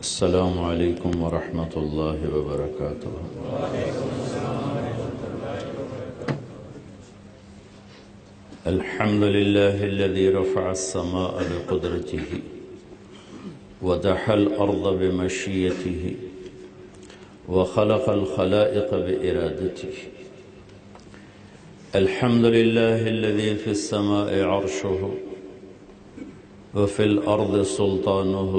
السلام علیکم ورحمۃ اللہ وبرکاتہ۔ الحمد لله الذي رفع السماء بقدرته ودحى الأرض بمشيئته وخلق الخلائق بإرادته. الحمد لله الذي في السماء عرشه وفي الأرض سلطانه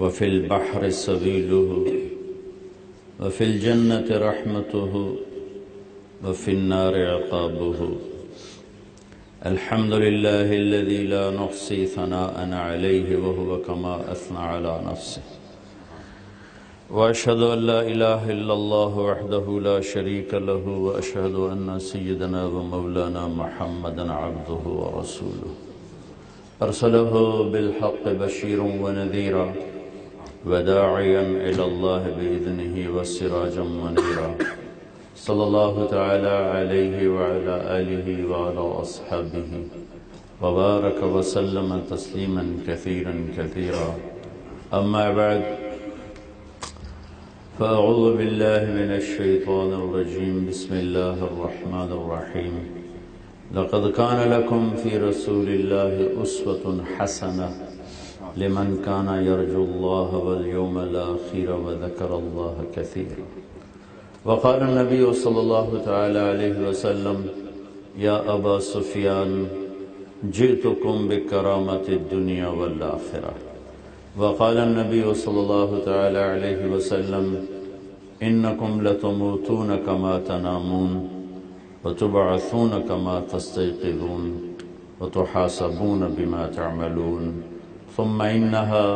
وفي البحر سبيله وفي الجنة رحمته وفي النار عقابه. الحمد لله الذي لا نحصي ثناء عليه وهو كما أثنى على نفسه. وأشهد أن لا إله إلا الله وحده لا شريك له وأشهد أن سيدنا ومولانا محمدا عبده ورسوله أرسله بالحق بشيرا ونذيرا وداعيا إلى الله بإذنه وسراجا منيرا. صلى الله تعالى عليه وعلى آله وعلى أصحابه وبارك وسلم تسليما كثيرا كثيرا. أما بعد، فأعوذ بالله من الشيطان الرجيم. بسم الله الرحمن الرحيم. لقد كان لكم في رسول الله أسوة حسنة لمن كان يرجو الله واليوم الآخر وذكر الله كثيرا. وقال النبي صلى الله تعالى عليه وسلم: يا أبا سفيان جئتكم بكرامة الدنيا والآخرة. وقال النبي صلى الله تعالى عليه وسلم: إنكم لتموتون كما تنامون وتبعثون كما تستيقظون وتحاسبون بما تعملون ثم إنها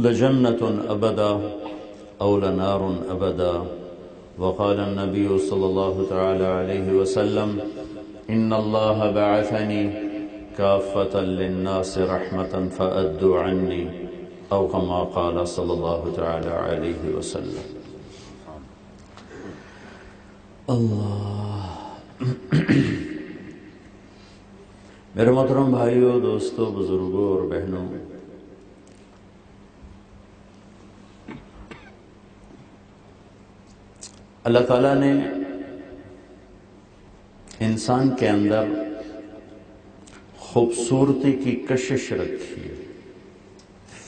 لجنة أبدا أو لنار أبدا. وقال النبي صلى الله تعالى عليه وسلم: إن الله بعثني كافة للناس رحمة فأدوا عني، أو كما قال صلى الله تعالى عليه وسلم. اللہ میرے محترم بھائیوں، دوستوں، بزرگوں اور بہنوں، اللہ تعالیٰ نے انسان کے اندر خوبصورتی کی کشش رکھی ہے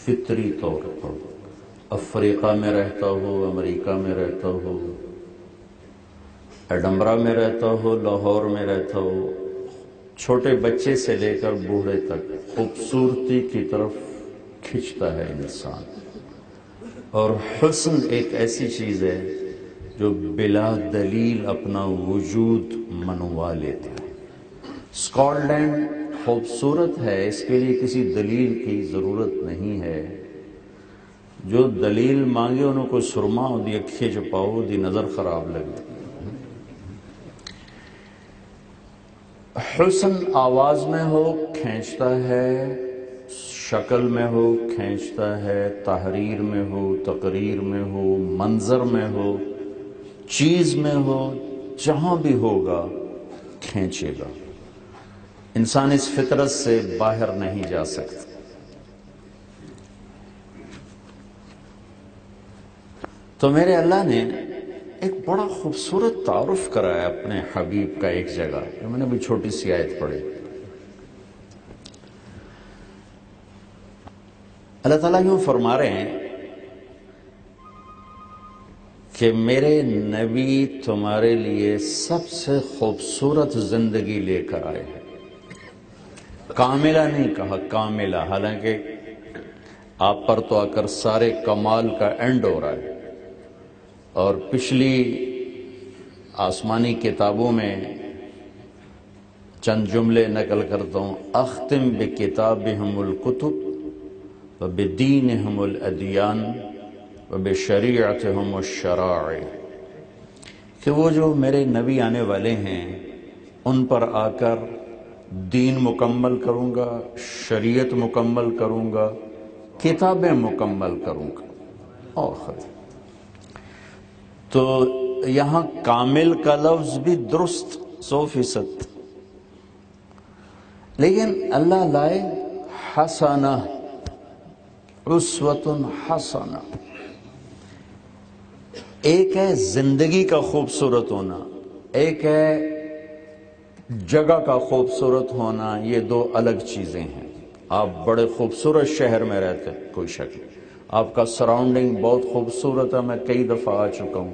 فطری طور پر. افریقہ میں رہتا ہو، امریکہ میں رہتا ہو، ایڈنبرا میں رہتا ہو، لاہور میں رہتا ہو، چھوٹے بچے سے لے کر بوڑھے تک خوبصورتی کی طرف کھنچتا ہے انسان. اور حسن ایک ایسی چیز ہے جو بلا دلیل اپنا وجود منوا لیتا ہے. اسکاٹ لینڈ خوبصورت ہے، اس کے لیے کسی دلیل کی ضرورت نہیں ہے. جو دلیل مانگے انہوں کو سرما ہو دی، اکھے چپاؤ دی، نظر خراب لگتی. حسن آواز میں ہو کھینچتا ہے، شکل میں ہو کھینچتا ہے، تحریر میں ہو، تقریر میں ہو، منظر میں ہو، چیز میں ہو، جہاں بھی ہوگا کھینچے گا. انسان اس فطرت سے باہر نہیں جا سکتا. تو میرے اللہ نے ایک بڑا خوبصورت تعارف کرایا اپنے حبیب کا ایک جگہ. میں نے بھی چھوٹی سی آیت پڑھی. اللہ تعالیٰ یوں فرما رہے ہیں کہ میرے نبی تمہارے لیے سب سے خوبصورت زندگی لے کر آئے ہیں. کاملہ نہیں کہا، کاملہ، حالانکہ آپ پر تو آ کر سارے کمال کا اینڈ ہو رہا ہے. اور پچھلی آسمانی کتابوں میں چند جملے نقل کرتا ہوں: اختم بکتابہم الکتب وبدینہم الادیان وبشریعتہم الشرائع، کہ وہ جو میرے نبی آنے والے ہیں ان پر آ کر دین مکمل کروں گا، شریعت مکمل کروں گا، کتابیں مکمل کروں گا. اور خیر تو یہاں کامل کا لفظ بھی درست 100%، لیکن اللہ لائے حسنہ، اسوۃ حسنہ، ایک ہے زندگی کا خوبصورت ہونا، ایک ہے جگہ کا خوبصورت ہونا، یہ دو الگ چیزیں ہیں۔ آپ بڑے خوبصورت شہر میں رہتے ہیں، کوئی شک نہیں، آپ کا سراؤنڈنگ بہت خوبصورت ہے، میں کئی دفعہ آ چکا ہوں،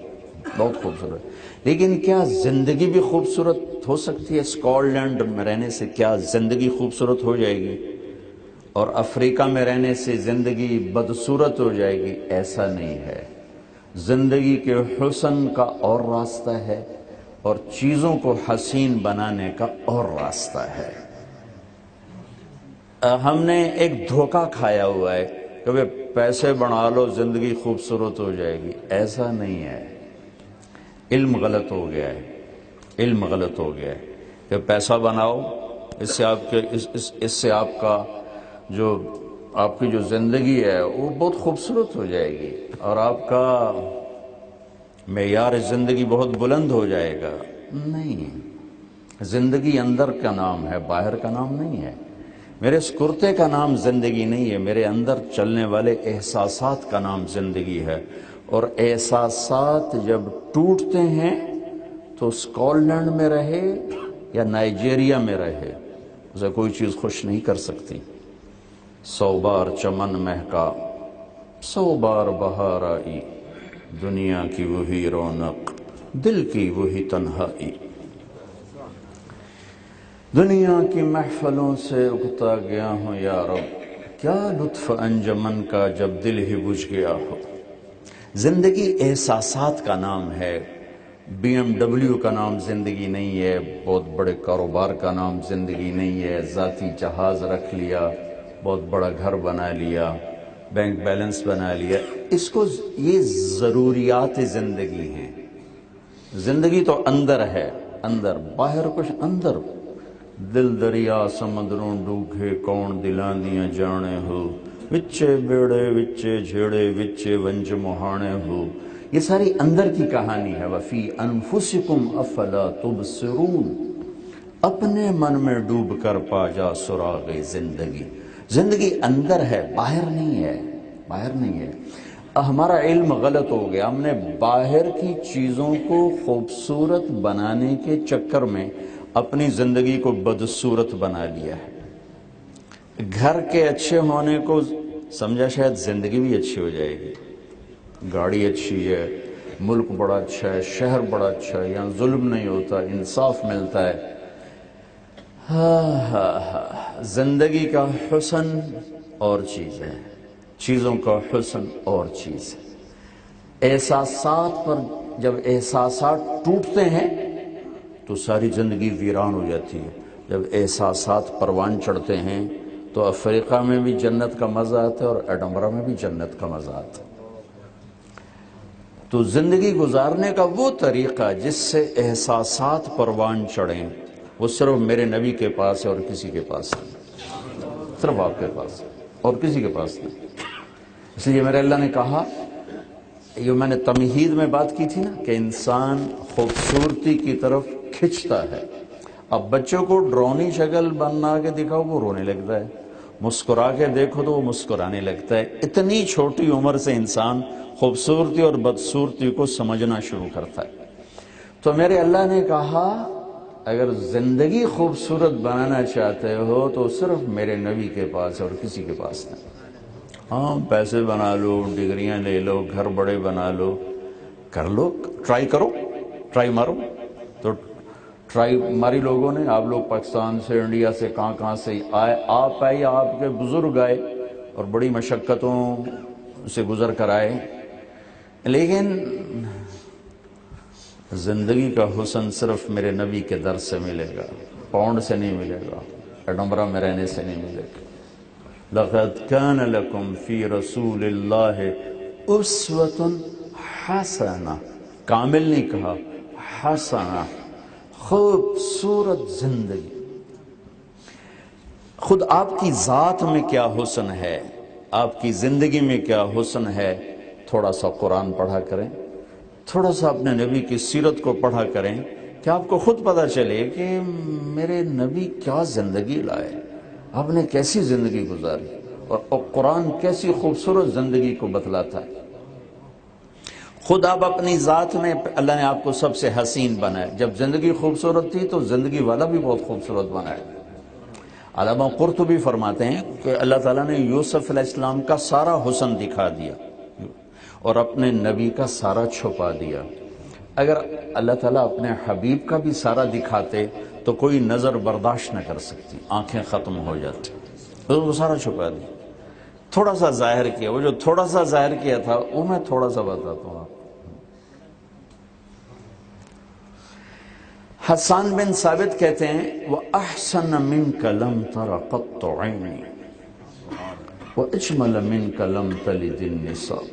بہت خوبصورت، لیکن کیا زندگی بھی خوبصورت ہو سکتی ہے؟ اسکاٹ لینڈ میں رہنے سے کیا زندگی خوبصورت ہو جائے گی اور افریقہ میں رہنے سے زندگی بدصورت ہو جائے گی؟ ایسا نہیں ہے۔ زندگی کے حسن کا اور راستہ ہے اور چیزوں کو حسین بنانے کا اور راستہ ہے۔ ہم نے ایک دھوکہ کھایا ہوا ہے کہ پیسے بنا لو زندگی خوبصورت ہو جائے گی، ایسا نہیں ہے۔ علم غلط ہو گیا ہے، علم غلط ہو گیا ہے کہ پیسہ بناؤ، اس سے آپ کا آپ کی جو زندگی ہے وہ بہت خوبصورت ہو جائے گی اور آپ کا معیار زندگی بہت بلند ہو جائے گا۔ نہیں، زندگی اندر کا نام ہے، باہر کا نام نہیں ہے۔ میرے اس کرتے کا نام زندگی نہیں ہے، میرے اندر چلنے والے احساسات کا نام زندگی ہے، اور احساسات جب ٹوٹتے ہیں تو اسکاٹ لینڈ میں رہے یا نائجیریا میں رہے، اسے کوئی چیز خوش نہیں کر سکتی۔ 100 بار چمن مہکا، 100 بار بہار آئی، دنیا کی وہی رونق، دل کی وہی تنہائی۔ دنیا کی محفلوں سے اکتا گیا ہوں یا رب، کیا لطف انجمن کا جب دل ہی بجھ گیا ہو۔ زندگی احساسات کا نام ہے۔ BMW کا نام زندگی نہیں ہے، بہت بڑے کاروبار کا نام زندگی نہیں ہے، ذاتی جہاز رکھ لیا، بہت بڑا گھر بنا لیا، بینک بیلنس بنا لیا، یہ ضروریات زندگی ہیں۔ زندگی تو اندر ہے، اندر، باہر کچھ اندر۔ دل دریا سمندروں ڈوکھے کون دلاں دیاں جانے ہو، وچے بیڑے وچے جھیڑے وچے ونج مہانے ہو، یہ ساری اندر کی کہانی ہے۔ وفی انفسکم افلا تبصرون، اپنے من میں ڈوب کر پا جا سراغ زندگی۔ زندگی اندر ہے، باہر نہیں ہے، باہر نہیں ہے۔ ہمارا علم غلط ہو گیا، ہم نے باہر کی چیزوں کو خوبصورت بنانے کے چکر میں اپنی زندگی کو بدصورت بنا لیا ہے۔ گھر کے اچھے ہونے کو سمجھا شاید زندگی بھی اچھی ہو جائے گی، گاڑی اچھی ہے، ملک بڑا اچھا ہے، شہر بڑا اچھا ہے، یہاں ظلم نہیں ہوتا، انصاف ملتا ہے۔ زندگی کا حسن اور چیز ہے، چیزوں کا حسن اور چیز ہے۔ احساسات پر جب احساسات ٹوٹتے ہیں تو ساری زندگی ویران ہو جاتی ہے۔ جب احساسات پروان چڑھتے ہیں تو افریقہ میں بھی جنت کا مزہ آتا ہے اور ایڈنبرا میں بھی جنت کا مزہ آتا ہے۔ تو زندگی گزارنے کا وہ طریقہ جس سے احساسات پروان چڑھیں، وہ صرف میرے نبی کے پاس ہے اور کسی کے پاس نہیں، صرف آپ کے پاس اور کسی کے پاس نہیں۔ اس لیے میرے اللہ نے کہا، یہ میں نے تمہید میں بات کی تھی نا کہ انسان خوبصورتی کی طرف کھنچتا ہے۔ اب بچوں کو ڈرونی شکل بنا کے دکھاؤ وہ رونے لگتا ہے، مسکرا کے دیکھو تو وہ مسکرانے لگتا ہے۔ اتنی چھوٹی عمر سے انسان خوبصورتی اور بدصورتی کو سمجھنا شروع کرتا ہے۔ تو میرے اللہ نے کہا اگر زندگی خوبصورت بنانا چاہتے ہو تو صرف میرے نبی کے پاس اور کسی کے پاس نہیں۔ ہاں پیسے بنا لو، ڈگریاں لے لو، گھر بڑے بنا لو، کر لو، ٹرائی کرو، ٹرائی مارو۔ تو ٹرائی ماری لوگوں نے، آپ لوگ پاکستان سے، انڈیا سے، کہاں سے آئے، آپ آئے، آپ کے بزرگ آئے اور بڑی مشقتوں سے گزر کر آئے، لیکن زندگی کا حسن صرف میرے نبی کے در سے ملے گا، پاؤنڈ سے نہیں ملے گا، ایڈنبرا میں رہنے سے نہیں ملے گا۔ لَقَدْ كَانَ لَكُمْ فِي رَسُولِ اللَّهِ أُسْوَةٌ حَسَنَةٌ، کامل نہیں کہا، حسنہ، خوبصورت زندگی۔ خود آپ کی ذات میں کیا حسن ہے، آپ کی زندگی میں کیا حسن ہے، تھوڑا سا قرآن پڑھا کریں، تھوڑا سا اپنے نبی کی سیرت کو پڑھا کریں کہ آپ کو خود پتہ چلے کہ میرے نبی کیا زندگی لائے، آپ نے کیسی زندگی گزاری، اور قرآن کیسی خوبصورت زندگی کو بتلاتا ہے۔ خود آپ اپنی ذات میں اللہ نے آپ کو سب سے حسین بنایا، جب زندگی خوبصورت تھی تو زندگی والا بھی بہت خوبصورت بنایا۔ علامہ قرطبی فرماتے ہیں کہ اللہ تعالیٰ نے یوسف علیہ السلام کا سارا حسن دکھا دیا اور اپنے نبی کا سارا چھپا دیا۔ اگر اللہ تعالیٰ اپنے حبیب کا بھی سارا دکھاتے تو کوئی نظر برداشت نہ کر سکتی، آنکھیں ختم ہو جاتی، تو وہ سارا چھپا دیا، تھوڑا سا ظاہر کیا۔ وہ جو تھوڑا سا ظاہر کیا تھا وہ میں تھوڑا سا بتاتا ہوں آپ۔ حسان بن ثابت کہتے ہیں وَأَحْسَنَ مِنْكَ لَمْ تَرَ قَطُّ عَيْنِي وَأَجْمَلَ مِنْكَ لَمْ تَلِدِ النِّسَاءُ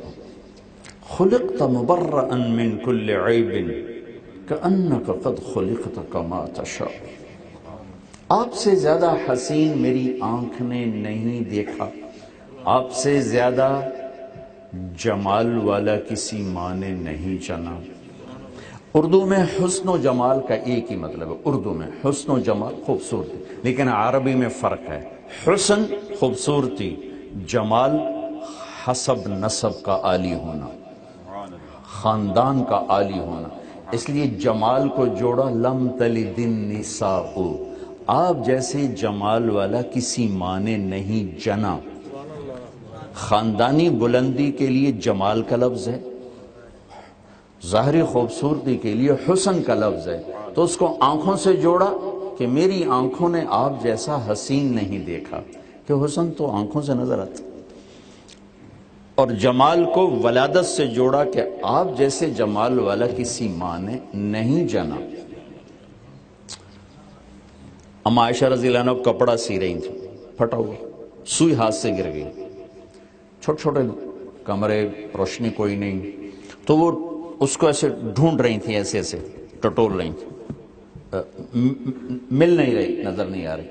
خُلِقْتَ مُبَرَّأً مِنْ كُلِّ عَيْبٍ كَأَنَّكَ قَدْ خُلِقْتَ كَمَا تَشَاءُ۔ آپ سے زیادہ حسین میری آنکھ نے نہیں دیکھا، آپ سے زیادہ جمال والا کسی ماں نے نہیں جنا۔ اردو میں حسن و جمال کا ایک ہی مطلب ہے، اردو میں حسن و جمال خوبصورتی، لیکن عربی میں فرق ہے۔ حسن خوبصورتی، جمال حسب نسب کا عالی ہونا، خاندان کا عالی ہونا، اس لیے جمال کو جوڑا لم تلد النساء، آپ جیسے جمال والا کسی ماں نے نہیں جنا۔ خاندانی بلندی کے لیے جمال کا لفظ ہے، ظاہری خوبصورتی کے لیے حسن کا لفظ ہے، تو اس کو آنکھوں سے جوڑا کہ میری آنکھوں نے آپ جیسا حسین نہیں دیکھا، کہ حسن تو آنکھوں سے نظر آتا، اور جمال کو ولادت سے جوڑا کہ آپ جیسے جمال والا کسی ماں نے نہیں جنا۔ اما عائشہ رضی اللہ عنہ کپڑا سی رہی تھی، پھٹا ہوا، سوئی ہاتھ سے گر گئی، چھوٹے چھوٹے کمرے، روشنی کوئی نہیں، تو وہ اس کو ایسے ڈھونڈ رہی تھی، ایسے ایسے ٹٹول رہی تھی، مل نہیں رہی، نظر نہیں آ رہی۔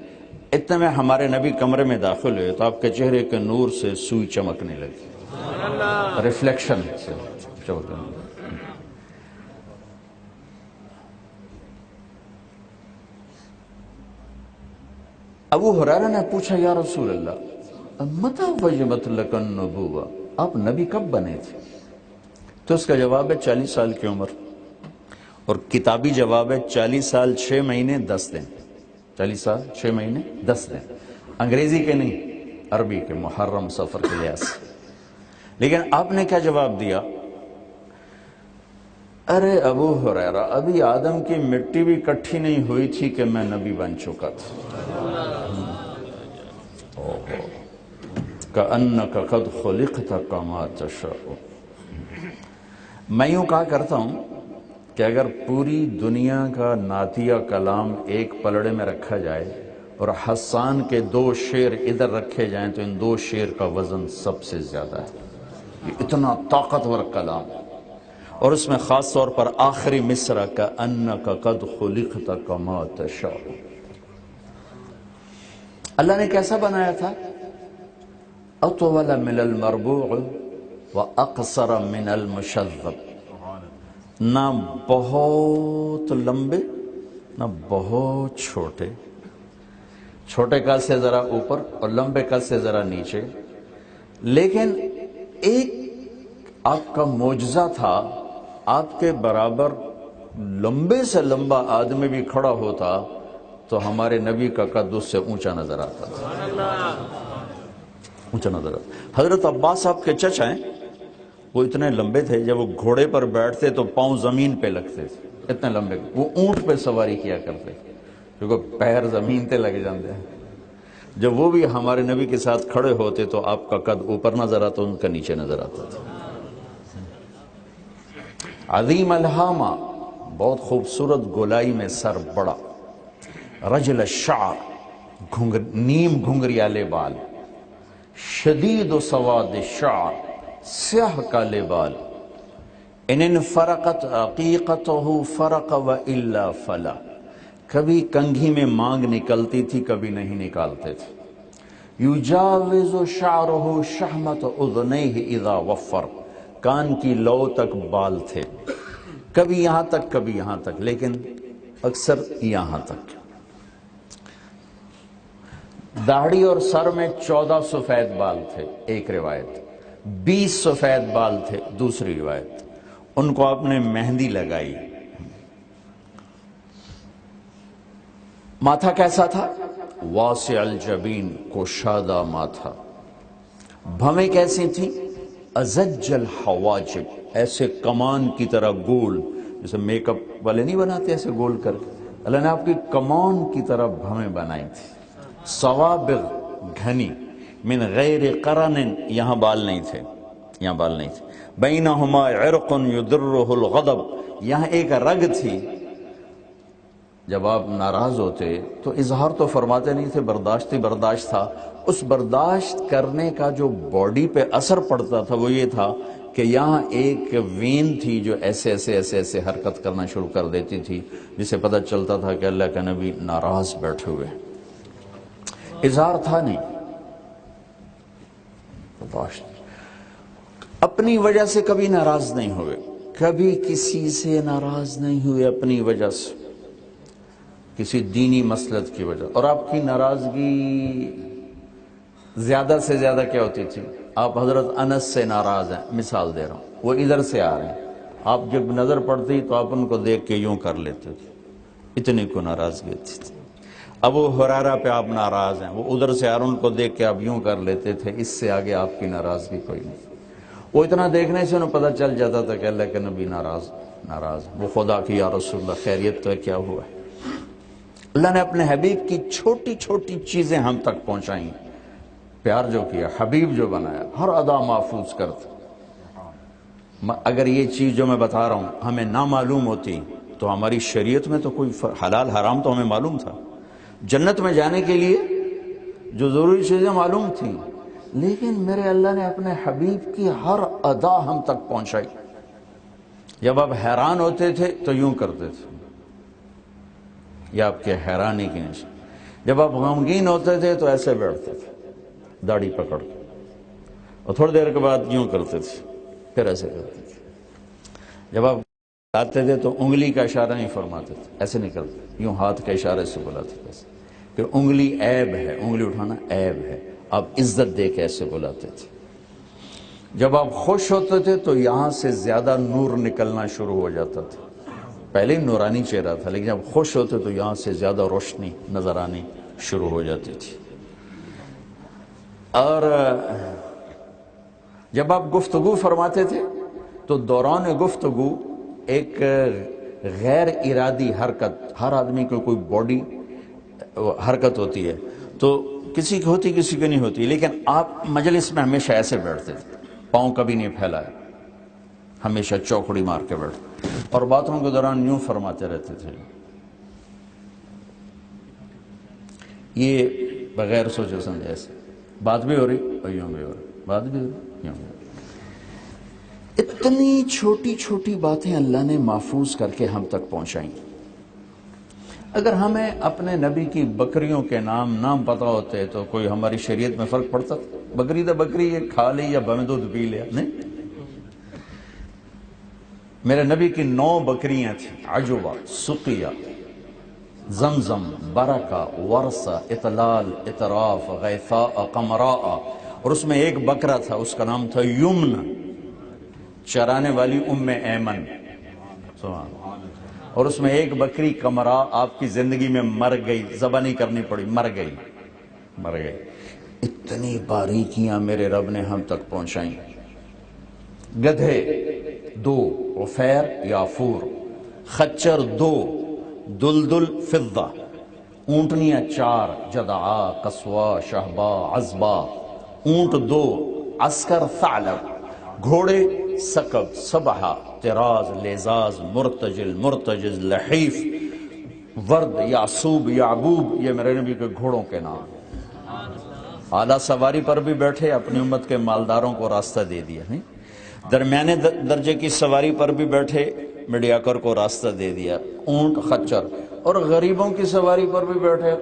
اتنے میں ہمارے نبی کمرے میں داخل ہوئے تو آپ کے چہرے کے نور سے سوئی چمکنے لگی، ریفلیکشن سے چمکنے لگی۔ ابو ہریرہ نے پوچھا یا رسول اللہ متى وجبت لک النبوہ، آپ نبی کب بنے تھے؟ تو اس کا جواب ہے 40 سال کی عمر، اور کتابی جواب ہے 40 سال 6 مہینے 10 دن، 40 سال 6 مہینے 10 دن، انگریزی کے نہیں، عربی کے، محرم سفر کے لحاظ سے۔ لیکن آپ نے کیا جواب دیا؟ ارے ابو ہریرہ، ابھی آدم کی مٹی بھی کٹھی نہیں ہوئی تھی کہ میں نبی بن چکا تھا۔ کأنک قد خلقت کما تشاء۔ میں یوں کہا کرتا ہوں کہ اگر پوری دنیا کا نعتیہ کلام ایک پلڑے میں رکھا جائے اور حسان کے 2 شعر ادھر رکھے جائیں تو ان 2 شعر کا وزن سب سے زیادہ ہے، یہ اتنا طاقتور کلام، اور اس میں خاص طور پر آخری مصرع کأنک قد خلقت کما تشاء۔ اللہ نے کیسا بنایا تھا؟ اطول من المربوع وَأَقْصَرَ مِنَ الْمُشَذَّبِ، نہ بہت لمبے نہ بہت چھوٹے، چھوٹے قد سے ذرا اوپر اور لمبے قد سے ذرا نیچے، لیکن ایک آپ کا معجزہ تھا، آپ کے برابر لمبے سے لمبا آدمی بھی کھڑا ہوتا تو ہمارے نبی کا قد اس سے اونچا نظر آتا تھا، اونچا نظر آتا۔ حضرت عباس آپ کے چچا ہیں، وہ اتنے لمبے تھے، جب وہ گھوڑے پر بیٹھتے تو پاؤں زمین پہ لگتے تھے، اتنے لمبے، وہ اونٹ پہ سواری کیا کرتے، کیونکہ پیر زمین تے لگ جاتے ہیں۔ جب وہ بھی ہمارے نبی کے ساتھ کھڑے ہوتے تو آپ کا قد اوپر نظر آتا، ان کا نیچے نظر آتا تھا۔ عظیم الہامہ، بہت خوبصورت گولائی میں سر بڑا، رجل الشعر، نیم گھنگریالے بال، شدید و سواد الشعر، سیاہ کالے بال، ان فرقت عقیقتہ فرق والا فلا، کبھی کنگھی میں مانگ نکلتی تھی کبھی نہیں نکالتے تھے، یجاوز شعرہ شحمت اذنیہ اذا وفر، کان کی لو تک بال تھے، کبھی یہاں تک کبھی یہاں تک، لیکن اکثر یہاں تک۔ داڑھی اور سر میں 14 سفید بال تھے ایک روایت، 20 سفید بال تھے دوسری روایت، ان کو آپ نے مہندی لگائی۔ ماتھا کیسا تھا؟ واسع الجبین، کوشادہ ماتھا۔ بھویں کیسی تھیں؟ ازج الحواجب، ایسے کمان کی طرح گول، جیسے میک اپ والے نہیں بناتے ایسے گول کر کے، اللہ نے آپ کی کمان کی طرح بھویں بنائی تھی۔ صوابغ، گھنی، من غیر قرن، یہاں بال نہیں تھے، یہاں بال نہیں تھے، بینہما عرق یدرہ الغضب، یہاں ایک رگ تھی۔ جب آپ ناراض ہوتے تو اظہار تو فرماتے نہیں تھے، برداشت ہی برداشت تھا، اس برداشت کرنے کا جو باڈی پہ اثر پڑتا تھا وہ یہ تھا کہ یہاں ایک وین تھی جو ایسے ایسے ایسے ایسے حرکت کرنا شروع کر دیتی تھی، جسے پتہ چلتا تھا کہ اللہ کا نبی ناراض بیٹھے ہوئے۔ اظہار تھا نہیں، اپنی وجہ سے کبھی ناراض نہیں ہوئے، کبھی کسی سے ناراض نہیں ہوئے اپنی وجہ سے، کسی دینی مسلط کی وجہ۔ اور آپ کی ناراضگی زیادہ سے زیادہ کیا ہوتی تھی؟ آپ حضرت انس سے ناراض ہیں، مثال دے رہا ہوں، وہ ادھر سے آ رہے ہیں، آپ جب نظر پڑتی تو آپ ان کو دیکھ کے یوں کر لیتے تھے، اتنی کو ناراضگی ہوتی تھی۔ ابو ہریرہ پہ آپ ناراض ہیں، وہ ادھر سے آ رہے ہیں، ان کو دیکھ کے آپ یوں کر لیتے تھے، اس سے آگے آپ کی ناراضگی کوئی نہیں۔ وہ اتنا دیکھنے سے انہیں پتہ چل جاتا تھا کہ اللہ کے نبی ناراض، وہ خدا کی یا رسول اللہ خیریت تو ہے، کیا ہوا ہے؟ اللہ نے اپنے حبیب کی چھوٹی چھوٹی چیزیں ہم تک پہنچائیں، پیار جو کیا، حبیب جو بنایا، ہر ادا محفوظ کرتا۔ اگر یہ چیز جو میں بتا رہا ہوں ہمیں نہ معلوم ہوتی تو ہماری شریعت میں تو کوئی حلال حرام تو ہمیں معلوم تھا، جنت میں جانے کے لیے جو ضروری چیزیں معلوم تھیں، لیکن میرے اللہ نے اپنے حبیب کی ہر ادا ہم تک پہنچائی۔ جب آپ حیران ہوتے تھے تو یوں کرتے تھے، یہ آپ کے حیرانی کی نشان۔ جب آپ غمگین ہوتے تھے تو ایسے بیٹھتے تھے داڑھی پکڑ کے، اور تھوڑی دیر کے بعد یوں کرتے تھے، پھر ایسے کرتے تھے۔ جب آپ آتے تھے تو انگلی کا اشارہ نہیں فرماتے تھے، ایسے نہیں کرتے، یوں ہاتھ کے اشارے سے بلاتے تھے۔ پھر انگلی عیب ہے، انگلی اٹھانا عیب ہے، آپ عزت دے کے ایسے بلاتے تھے۔ جب آپ خوش ہوتے تھے تو یہاں سے زیادہ نور نکلنا شروع ہو جاتا تھا، پہلے ہی نورانی چہرہ تھا، لیکن جب خوش ہوتے تو یہاں سے زیادہ روشنی نظر آنی شروع ہو جاتی تھی۔ اور جب آپ گفتگو فرماتے تھے تو دوران گفتگو ایک غیر ارادی حرکت، ہر آدمی کو کوئی باڈی حرکت ہوتی ہے، تو کسی کی ہوتی کسی کی نہیں ہوتی، لیکن آپ مجلس میں ہمیشہ ایسے بیٹھتے تھے، پاؤں کبھی نہیں پھیلائے، ہمیشہ چوکڑی مار کے بیٹھتے، اور باتوں کے دوران یوں فرماتے رہتے تھے، یہ بغیر سوچے سمجھے سے بات بھی ہو رہی اور یوں بھی ہو رہی، بات بھی ہو رہی یوں بھی ہو رہی۔ اتنی چھوٹی چھوٹی باتیں اللہ نے محفوظ کر کے ہم تک پہنچائیں۔ اگر ہمیں اپنے نبی کی بکریوں کے نام پتہ ہوتے تو کوئی ہماری شریعت میں فرق پڑتا؟ بکری تو بکری ہے، کھا لی یا بھویں دودھ پی لیا، نہیں۔ میرے نبی کی 9 بکریاں تھیں، عجوبہ، سقیہ، زمزم، برکہ، ورثہ، اطلال، اطراف، غیثاء، قمراء، اور اس میں ایک بکرا تھا، اس کا نام تھا یمن، چرانے والی ام ایمن، اور اس میں ایک بکری قمراء آپ کی زندگی میں مر گئی، ذبح نہیں کرنی پڑی، مر گئی۔ اتنی باریکیاں میرے رب نے ہم تک پہنچائیں۔ گدھے 2، عفیر یافور، خچر 2، دلدل فضہ، اونٹنیاں 4، جدعا، قصوا، شہبا، عزبا، اونٹ 2، عسکر ثعلب، گھوڑے سکب، سبحہ، طراز، لیزاز، مرتجز، لحیف، ورد، یعصوب، یعبوب، یہ میرے نبی کے گھوڑوں کے نام۔ اعلیٰ سواری پر بھی بیٹھے، اپنی امت کے مالداروں کو راستہ دے دیا، نہیں؟ درمیانے درجے کی سواری پر بھی بیٹھے، میڈیاکر کو راستہ دے دیا، اونٹ، خچر، اور غریبوں کی سواری پر بھی بیٹھے،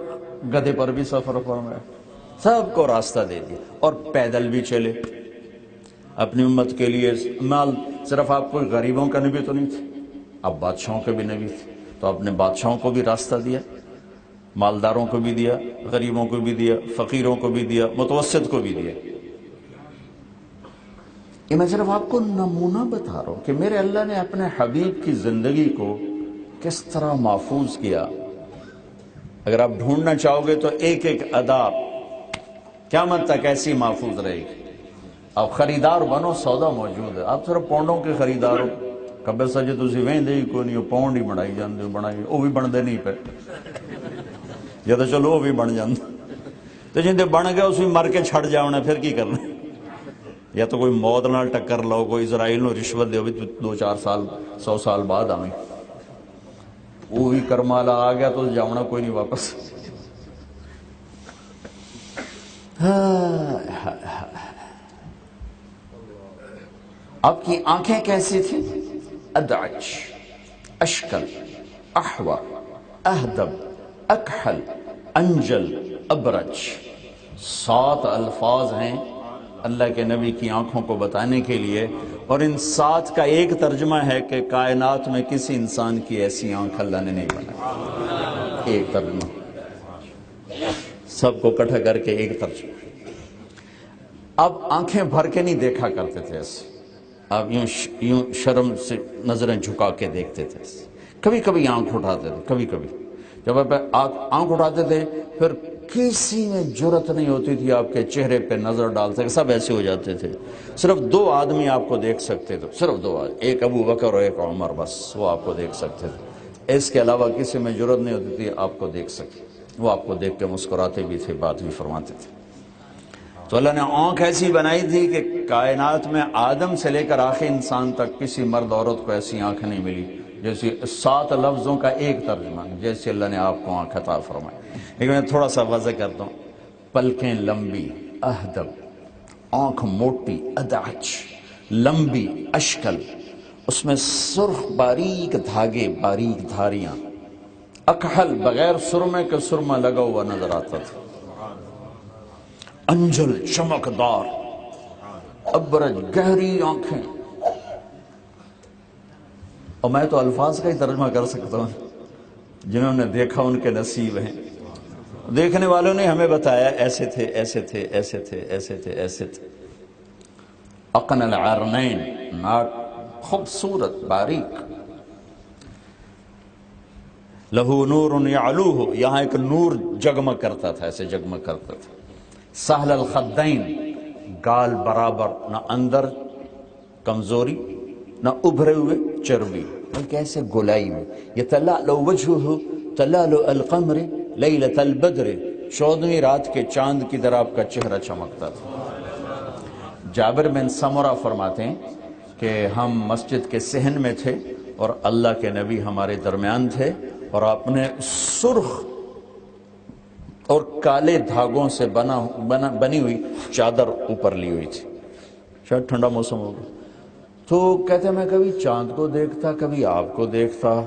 گدھے پر بھی سفر فرمایا، سب کو راستہ دے دیا، اور پیدل بھی چلے اپنی امت کے لیے۔ مال صرف آپ کوئی غریبوں کا نبی تو نہیں تھے، آپ بادشاہوں کے بھی نبی تھے، تو آپ نے بادشاہوں کو بھی راستہ دیا، مالداروں کو بھی دیا، غریبوں کو بھی دیا، فقیروں کو بھی دیا، متوسط کو بھی دیا۔ یہ میں صرف آپ کو نمونہ بتا رہا ہوں کہ میرے اللہ نے اپنے حبیب کی زندگی کو کس طرح محفوظ کیا۔ اگر آپ ڈھونڈنا چاہو گے تو ایک ایک ادا قیامت تک ایسی محفوظ رہے گی۔ آپ خریدار بنو، سودا موجود ہے۔ آپ صرف پونڈوں کے خریدار ہو، کبھی سجے تسی ویندے ہی کوئی نہیں، پونڈ ہی بنائی جاندے ہو، بنائی وہ بھی بنتے نہیں پہ، یا تو چلو وہ بھی بن جاندے تو جندے بن گئے اس بھی مر کے چھڑ جاؤنا، پھر کی کرنا؟ یا تو کوئی موت نال ٹکر لو، کوئی اسرائیل نو رشوت دے، بھی 2-4 سال 100 سال بعد آویں، وہ بھی کرمالا آ گیا تو جاؤنا کوئی نہیں واپس۔ آپ کی آنکھیں کیسی تھیں؟ ادعج، اشکل، احور، اہدب، اکحل، انجل، ابرج۔ 7 الفاظ ہیں اللہ کے نبی کی آنکھوں کو بتانے کے لیے، اور ان 7 کا ایک ترجمہ ہے کہ کائنات میں کسی انسان کی ایسی آنکھ اللہ نے نہیں بنائی۔ ایک ترجمہ، سب کو اکٹھا کر کے ایک ترجمہ۔ اب آنکھیں بھر کے نہیں دیکھا کرتے تھے ایسے، آپ یوں شرم سے نظریں جھکا کے دیکھتے تھے، کبھی کبھی آنکھ اٹھاتے تھے، کبھی کبھی جب آپ آنکھ اٹھاتے تھے پھر کسی میں جرت نہیں ہوتی تھی آپ کے چہرے پہ نظر ڈالتے، سب ایسے ہو جاتے تھے۔ صرف 2 آدمی آپ کو دیکھ سکتے تھے، صرف 2 آدمی، ایک ابو بکر اور ایک عمر، بس وہ آپ کو دیکھ سکتے تھے، اس کے علاوہ کسی میں جرت نہیں ہوتی تھی آپ کو دیکھ سکتے۔ وہ آپ کو دیکھ کے مسکراتے بھی تھے، بات بھی فرماتے تھے۔ تو اللہ نے آنکھ ایسی بنائی تھی کہ کائنات میں آدم سے لے کر آخری انسان تک کسی مرد عورت کو ایسی آنکھ نہیں ملی جیسی 7 لفظوں کا ایک ترجمہ، جیسے اللہ نے آپ کو آنکھ عطا فرمائی۔ لیکن میں تھوڑا سا واضح کرتا ہوں، پلکیں لمبی، اہدب، آنکھ موٹی، ادعج، لمبی، اشکل، اس میں سرخ باریک دھاگے، باریک دھاریاں، اکحل، بغیر سرمے کے سرما لگا ہوا نظر آتا تھا، انجل، چمکدار، ابرج، گہری آنکھیں۔ اور میں تو الفاظ کا ہی ترجمہ کر سکتا ہوں، جنہوں نے دیکھا ان کے نصیب ہیں۔ دیکھنے والوں نے ہمیں بتایا ایسے تھے، ایسے تھے، ایسے تھے، ایسے تھے، ایسے تھے۔ اقن العرنین، ناک خوبصورت، باریک۔ لہو نور یعلوہ، یہاں ایک نور جگمگ کرتا تھا، ایسے جگمگ کرتا تھا۔ سہل الخدین، گال برابر، نہ اندر کمزوری نہ ابھرے ہوئے چربی، بلکہ ایسے گلائی میں۔ یتلألؤ وجہہ تلألؤ القمر لیلۃ البدر، 14ویں رات کے چاند کی طرح آپ کا چہرہ چمکتا تھا۔ جابر بن سمرہ فرماتے ہیں کہ ہم مسجد کے صحن میں تھے اور اللہ کے نبی ہمارے درمیان تھے، اور آپ نے سرخ اور کالے دھاگوں سے بنی ہوئی چادر اوپر لی ہوئی تھی، شاید ٹھنڈا موسم ہوگا۔ تو کہتے ہیں میں کبھی چاند کو دیکھتا، کبھی آپ کو دیکھتا،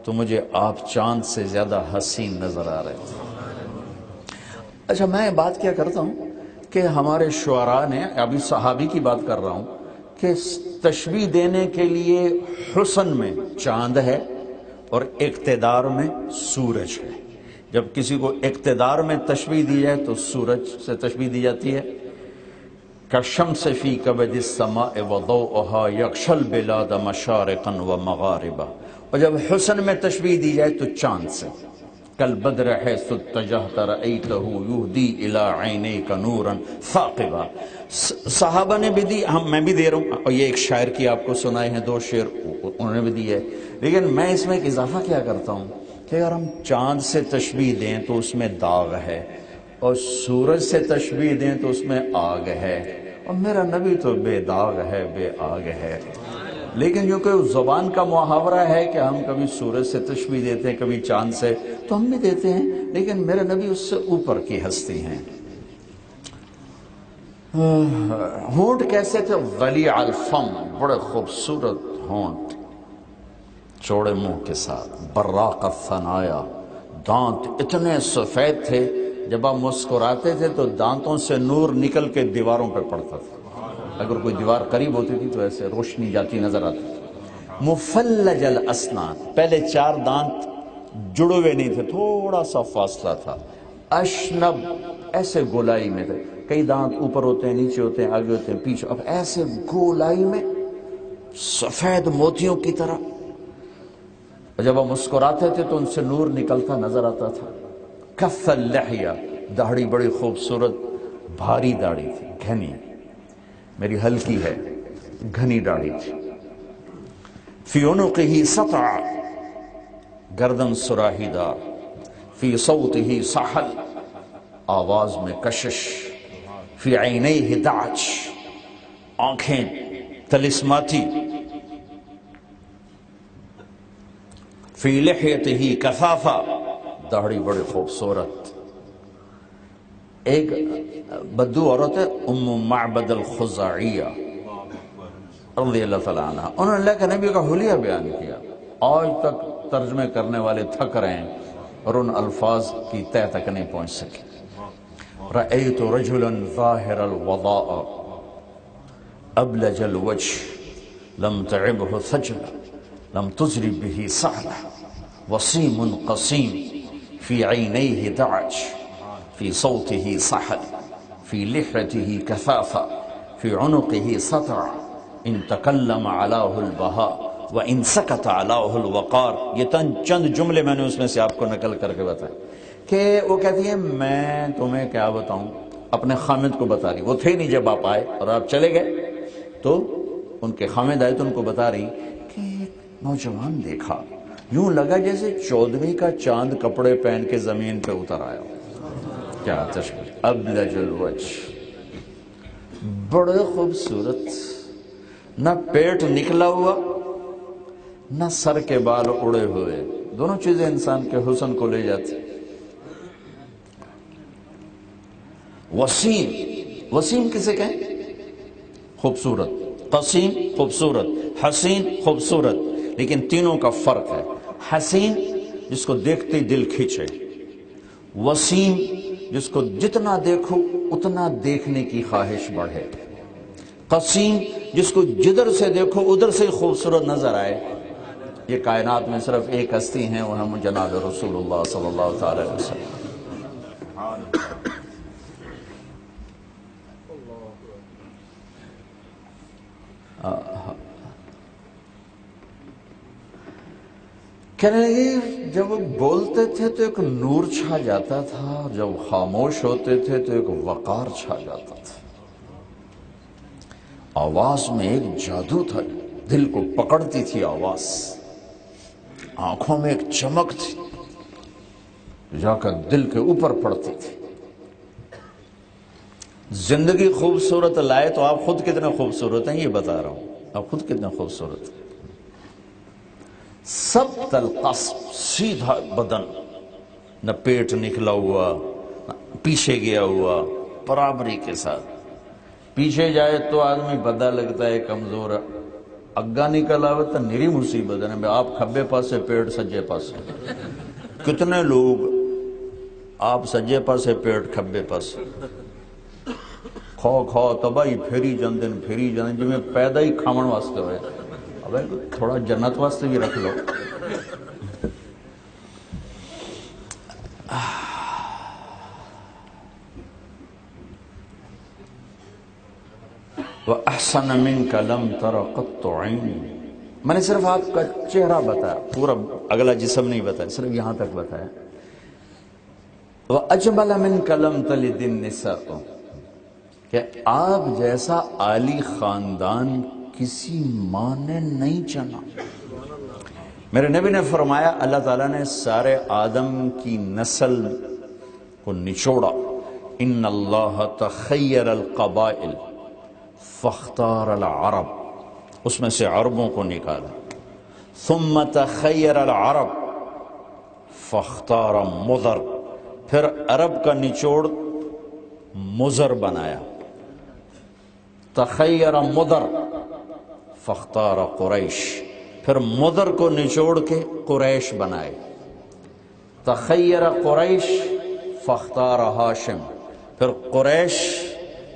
تو مجھے آپ چاند سے زیادہ حسین نظر آ رہے تھے۔ اچھا، میں بات کیا کرتا ہوں کہ ہمارے شعراء نے، ابھی صحابی کی بات کر رہا ہوں، کہ تشبیہ دینے کے لیے حسن میں چاند ہے اور اقتدار میں سورج ہے۔ جب کسی کو اقتدار میں تشبیہ دی جائے تو سورج سے تشبیہ دی جاتی ہے، کالشمس فی کبد السماء وضوءها یغشی البلاد مشارقا ومغاربا، اور جب حسن میں تشبیہ دی جائے تو چاند سے، کالبدر حیث اتجہت رأیتہ یہدی الی عینیک نورا ثاقبا۔ صحابہ نے بھی دی، میں بھی دے رہا ہوں، اور یہ ایک شاعر کی آپ کو سنائے ہیں 2 شعر، انہوں نے بھی دی ہے، لیکن میں اس میں ایک اضافہ کیا کرتا ہوں کہ اگر ہم چاند سے تشبیہ دیں تو اس میں داغ ہے، اور سورج سے تشبیہ دیں تو اس میں آگ ہے، اور میرا نبی تو بے داغ ہے، بے آگ ہے۔ لیکن جو کہ زبان کا محاورہ ہے کہ ہم کبھی سورج سے تشبیہ دیتے ہیں، کبھی چاند سے، تو ہم بھی دیتے ہیں، لیکن میرے نبی اس سے اوپر کی ہستی ہیں۔ ہونٹ کیسے تھے؟ ولیع الفم، بڑے خوبصورت ہونٹ، چوڑے منہ کے ساتھ، براق الثنایا، دانت اتنے سفید تھے جب آپ مسکراتے تھے تو دانتوں سے نور نکل کے دیواروں پہ پڑتا تھا، اگر کوئی دیوار قریب ہوتی تھی تو ایسے روشنی جاتی نظر آتی تھی۔ مفلج الاسنان، پہلے 4 دانت جڑے ہوئے نہیں تھے، تھوڑا سا فاصلہ تھا، اشنب ایسے گولائی میں تھے، کئی دانت اوپر ہوتے ہیں، نیچے ہوتے ہیں، آگے ہوتے ہیں، پیچھے، اب ایسے گولائی میں سفید موتیوں کی طرح، اور جب وہ مسکراتے تھے تو ان سے نور نکلتا نظر آتا تھا۔ کف اللحیہ، داڑھی بڑی خوبصورت بھاری داڑھی تھی، گھنی، میری ہلکی ہے، گھنی داڑھی تھی۔ فی عنقہ سطع، گردن سراہی دار، فی صوتہ سحل، آواز میں کشش، فی عینیہ دعج، آنکھیں طلسماتی، فی لحیتہ کثافہ، داڑھی بڑی خوبصورت۔ ایک بدو عورت ہے ام معبد الخزاعیہ رضی اللہ تعالیٰ عنہ، انہوں نے اللہ کے نبی کا حلیہ بیان کیا، آج تک ترجمے کرنے والے تھک رہے ہیں اور ان الفاظ کی تہ تک نہیں پہنچ سکے۔ رأیت رجلا ظاہر الوضاء ابلج الوجه لم تعبه ثجلة لم تزرب به سعلة وسيم قصيم في عينيه دعج في صوته صحل في لحيته كثافة في عنقه سطع ان تکلم علاه البهاء وان سکت علاه الوقار۔ یہ چند جملے میں نے اس میں سے آپ کو نقل کر کے بتائے کہ وہ کہتی ہیں میں تمہیں کیا بتاؤں، اپنے خامد کو بتا رہی، وہ تھے نہیں جب آپ آئے اور آپ چلے گئے، تو ان کے خامد آئے تو ان کو بتا رہی کہ ایک نوجوان دیکھا، یوں لگا جیسے 14ویں کا چاند کپڑے پہن کے زمین پہ اتر آیا ہو۔ کیا تشکیل، ابلج الوجه، بڑے خوبصورت، نہ پیٹ نکلا ہوا نہ سر کے بال اڑے ہوئے، دونوں چیزیں انسان کے حسن کو لے جاتی۔ وسیم، وسیم کسے کہیں؟ خوبصورت، قسیم خوبصورت، حسین خوبصورت، لیکن تینوں کا فرق ہے۔ حسین جس کو دیکھتے ہی دل کھینچے، وسیم جس کو جتنا دیکھو اتنا دیکھنے کی خواہش بڑھے، قسیم جس کو جدھر سے دیکھو ادھر سے خوبصورت نظر آئے۔ یہ کائنات میں صرف ایک ہستی ہیں، وہ ہم جناب رسول اللہ صلی اللہ تعالی علیہ وسلم۔ کہنے لگے جب وہ بولتے تھے تو ایک نور چھا جاتا تھا، اور جب خاموش ہوتے تھے تو ایک وقار چھا جاتا تھا۔ آواز میں ایک جادو تھا، دل کو پکڑتی تھی آواز، آنکھوں میں ایک چمک تھی جا کر دل کے اوپر پڑتی تھی۔ زندگی خوبصورت لائے تو آپ خود کتنے خوبصورت ہیں یہ بتا رہا ہوں، آپ خود کتنے خوبصورت ہیں۔ سب تلقصب، سیدھا بدن، نہ پیٹ نکلا ہوا نہ پیچھے گیا ہوا، برابری کے ساتھ۔ پیچھے جائے تو آدمی بدا لگتا ہے، کمزور ہے، اگا نکل آئے تو نری مصیبت ہے۔ آپ کھبے پاسے پیٹ سجے پاسے، کتنے لوگ آپ سجے پاسے پیٹ کھبے پاسے، کھو کھو تباہی پھیری جندن پھیری جندن، جی میں پیدا ہی کھامن واسطے ہوئے، اب تھوڑا جنت واسطے بھی رکھ لو۔ وَأَحْسَنَ مِنْكَ لَمْ تَرَ قَطُّ عَيْنٍ، میں نے صرف آپ کا چہرہ بتایا، پورا اگلا جسم نہیں بتایا، صرف یہاں تک بتایا۔ وَأَجْمَلَ مِنْكَ لَمْ تَلِدِ النِّسَاءُ، کہ آپ جیسا عالی خاندان کسی ماں نے نہیں چنا۔ میرے نبی نے فرمایا اللہ تعالیٰ نے سارے آدم کی نسل کو نچوڑا، ان اللہ تخیر القبائل فاختار العرب، اس میں سے عربوں کو نکالا، ثم تخیر العرب فاختار مضر، پھر عرب کا نچوڑ مضر بنایا، تخیر مضر فاختار قریش، پھر مضر کو نچوڑ کے قریش بنائے، تخیر قریش فاختار ہاشم، پھر قریش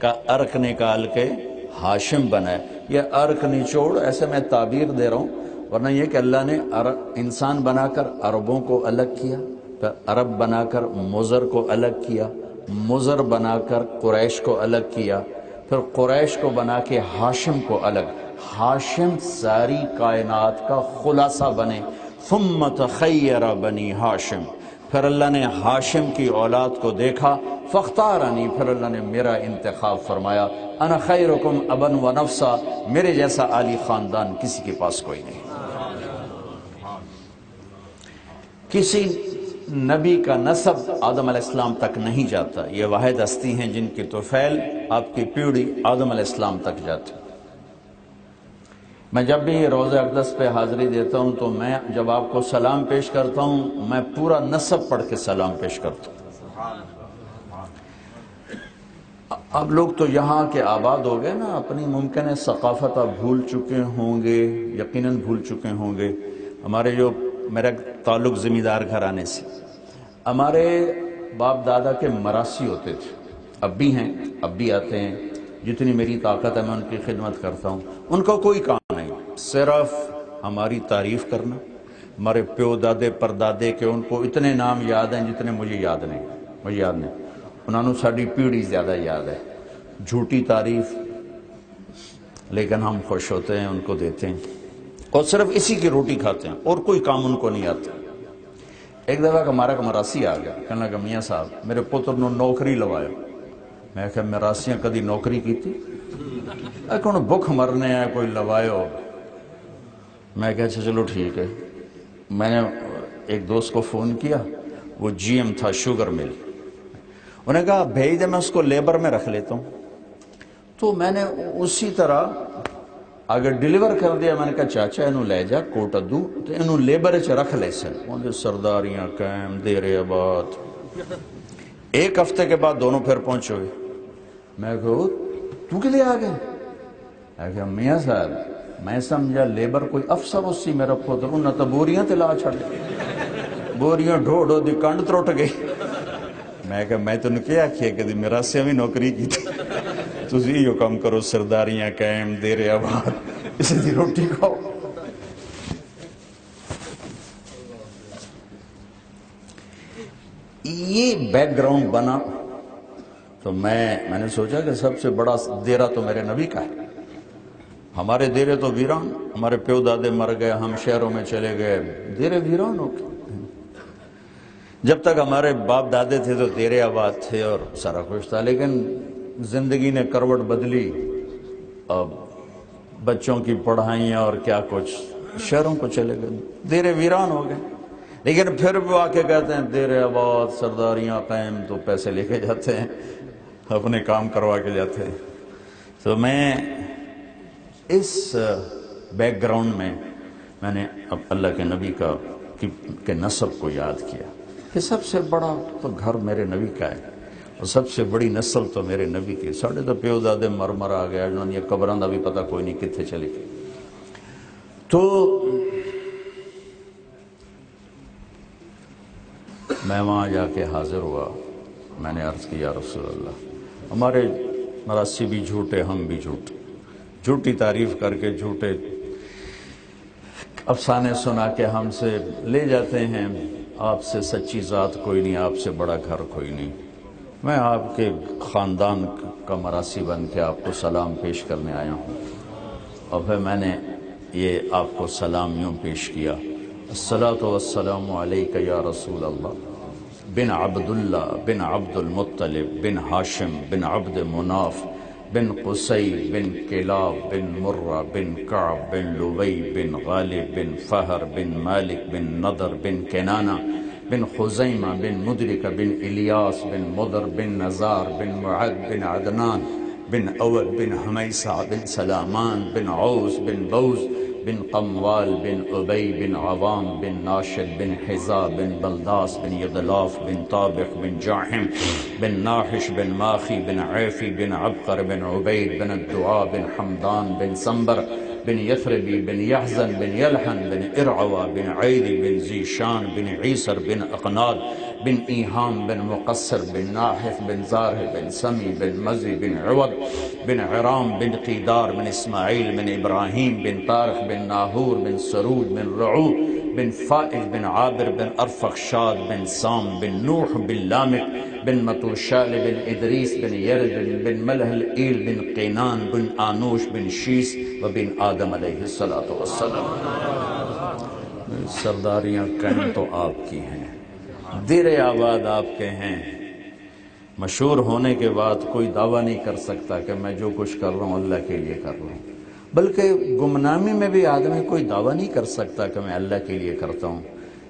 کا عرق نکال کے ہاشم بنائے۔ یہ عرق نچوڑ ایسے میں تعبیر دے رہا ہوں، ورنہ یہ کہ اللہ نے انسان بنا کر عربوں کو الگ کیا، پھر عرب بنا کر مضر کو الگ کیا، مضر بنا کر قریش کو الگ کیا، پھر قریش کو بنا کے ہاشم کو الگ، ہاشم ساری کائنات کا خلاصہ بنے، ثم تخیر بنی ہاشم، پھر اللہ نے ہاشم کی اولاد کو دیکھا، فاختارنی، پھر اللہ نے میرا انتخاب فرمایا، انا خیرکم ابا و نفسا، میرے جیسا عالی خاندان کسی کے پاس کوئی نہیں۔ کسی نبی کا نسب آدم علیہ السلام تک نہیں جاتا، یہ واحد ہستی ہیں جن کی طفیل آپ کی پیڑھی آدم علیہ السلام تک جاتی۔ میں جب بھی روزہ اقدس پہ حاضری دیتا ہوں تو میں جب آپ کو سلام پیش کرتا ہوں میں پورا نسب پڑھ کے سلام پیش کرتا ہوں۔ اب لوگ تو یہاں کے آباد ہو گئے نا، اپنی ممکن ہے ثقافت اب بھول چکے ہوں گے، یقیناً بھول چکے ہوں گے۔ ہمارے جو میرا تعلق زمیندار گھرانے سے، ہمارے باپ دادا کے مراسی ہوتے تھے، اب بھی ہیں، اب بھی آتے ہیں، جتنی میری طاقت ہے میں ان کی خدمت کرتا ہوں۔ ان کا کوئی کام نہیں، صرف ہماری تعریف کرنا۔ ہمارے پیو دادے پردادے کے ان کو اتنے نام یاد ہیں جتنے مجھے یاد نہیں، انہوں نے ساری پیڑھی زیادہ یاد ہے۔ جھوٹی تعریف، لیکن ہم خوش ہوتے ہیں، ان کو دیتے ہیں اور صرف اسی کی روٹی کھاتے ہیں اور کوئی کام ان کو نہیں آتا۔ ایک دفعہ ہمارا مراسی آ گیا، کہنے لگا میاں صاحب میرے پتر نے نوکری لوایا۔ میں کہا مراسیاں کدی نوکری کی تھی؟ کون بھوک مرنے ہے کوئی لوایو۔ میں کہا اچھا چلو ٹھیک ہے۔ میں نے ایک دوست کو فون کیا، وہ جی ایم تھا شوگر مل، انہیں کہا بھیج دے میں اس کو لیبر میں رکھ لیتا ہوں۔ تو میں نے اسی طرح اگر ڈیلیور کر دیا، میں نے کہا چاچا انہوں لے جا کوٹ ادو تو انہوں لیبر چ رکھ لے سن، انہیں سرداریاں قائم دیر آباد۔ ایک ہفتے کے بعد دونوں پھر پہنچے ہوئے۔ میں کہا تو کے لیے آ گئے؟ میں کہا میاں صاحب میں سمجھا لیبر کوئی افسر اسی میرا پتر، انہیں تو بوریاں تلا چھڑ بوریاں ڈھو ڈھو دی کنڈ ترٹ گئی۔ میں کہا میں تنہیں کیا کیا کہ میرا سے بھی نوکری کی تھی، تسی یہ کام کرو سرداریاں قائم دیر آباد، اسے دی روٹی کھاؤ۔ یہ بیک گراؤنڈ بنا تو میں نے سوچا کہ سب سے بڑا دیرہ تو میرے نبی کا ہے۔ ہمارے دیرے تو ویران، ہمارے پیو دادے مر گئے، ہم شہروں میں چلے گئے، دیرے ویران ہو گئے۔ جب تک ہمارے باپ دادے تھے تو دیرے آباد تھے اور سارا کچھ تھا، لیکن زندگی نے کروٹ بدلی، اب بچوں کی پڑھائیاں اور کیا کچھ، شہروں کو چلے گئے، دیرے ویران ہو گئے۔ لیکن پھر وہ آ کے کہتے ہیں دیرے آباد سرداریاں قائم، تو پیسے لے کے جاتے ہیں، اپنے کام کروا کے جاتے ہیں۔ تو میں اس بیک گراؤنڈ میں نے اب اللہ کے نبی کے نسب کو یاد کیا کہ سب سے بڑا تو گھر میرے نبی کا ہے اور سب سے بڑی نسل تو میرے نبی کی۔ ساڑھے تو پیو دادے مر آ گیا، انہوں نے یہ قبراں دا بھی پتہ کوئی نہیں کتنے چلی گئی۔ تو میں وہاں جا کے حاضر ہوا، میں نے عرض کیا رسول اللہ ہمارے مراسی بھی جھوٹے، ہم بھی جھوٹے، جھوٹی تعریف کر کے جھوٹے افسانے سنا کے ہم سے لے جاتے ہیں، آپ سے سچی ذات کوئی نہیں، آپ سے بڑا گھر کوئی نہیں۔ میں آپ کے خاندان کا مراسی بن کے آپ کو سلام پیش کرنے آیا ہوں۔ اور پھر میں نے یہ آپ کو سلام یوں پیش کیا، الصلاۃ والسلام علیک یا رسول اللہ بن عبداللہ بن عبد المطلب بن ہاشم بن عبد مناف بن قصی بن کلاب بن مرہ بن کعب بن لوی بن غالب بن فہر بن مالک بن نضر بن کنانہ بن خزیمہ بن مدرک بن الیاس بن مضر بن نزار بن معد بن عدنان بن اول بن حمیسہ بن سلامان بن عوس بن بوز بن قموال بن عبی بن عوام بن ناشد بن حزا بن بلداس بن یدلاف بن طابق بن جاحم بن ناحش بن ماخی بن عیفی بن عبقر بن عبید بن الدعاء بن حمدان بن سنبر بن یثربی بن یحزن بن یلحن بن ارعوا بن عیدی بن زیشان بن عیسر بن اقناد بن ایہام بن مقصر بن ناحف بن زارح بن سمی بن مزی بن عوض بن عرام بن قیدار بن اسماعیل بن ابراہیم بن طارق بن ناہور بن سرود بن رعو بن فائز بن عابر بن ارفخشاد بن سام بن نوح بن لامک بن متوشال بن ادریس بن یرد بن ملحل ایل بن قینان بن آنوش بن شیس و بن آدم علیہ السلام۔ سرداریاں کہیں تو آپ کی ہیں، دیر آباد آپ کے ہیں۔ مشہور ہونے کے بعد کوئی دعویٰ نہیں کر سکتا کہ میں جو کچھ کر رہا ہوں اللہ کے لیے کر رہا ہوں، بلکہ گمنامی میں بھی آدمی کوئی دعویٰ نہیں کر سکتا کہ میں اللہ کے لیے کرتا ہوں،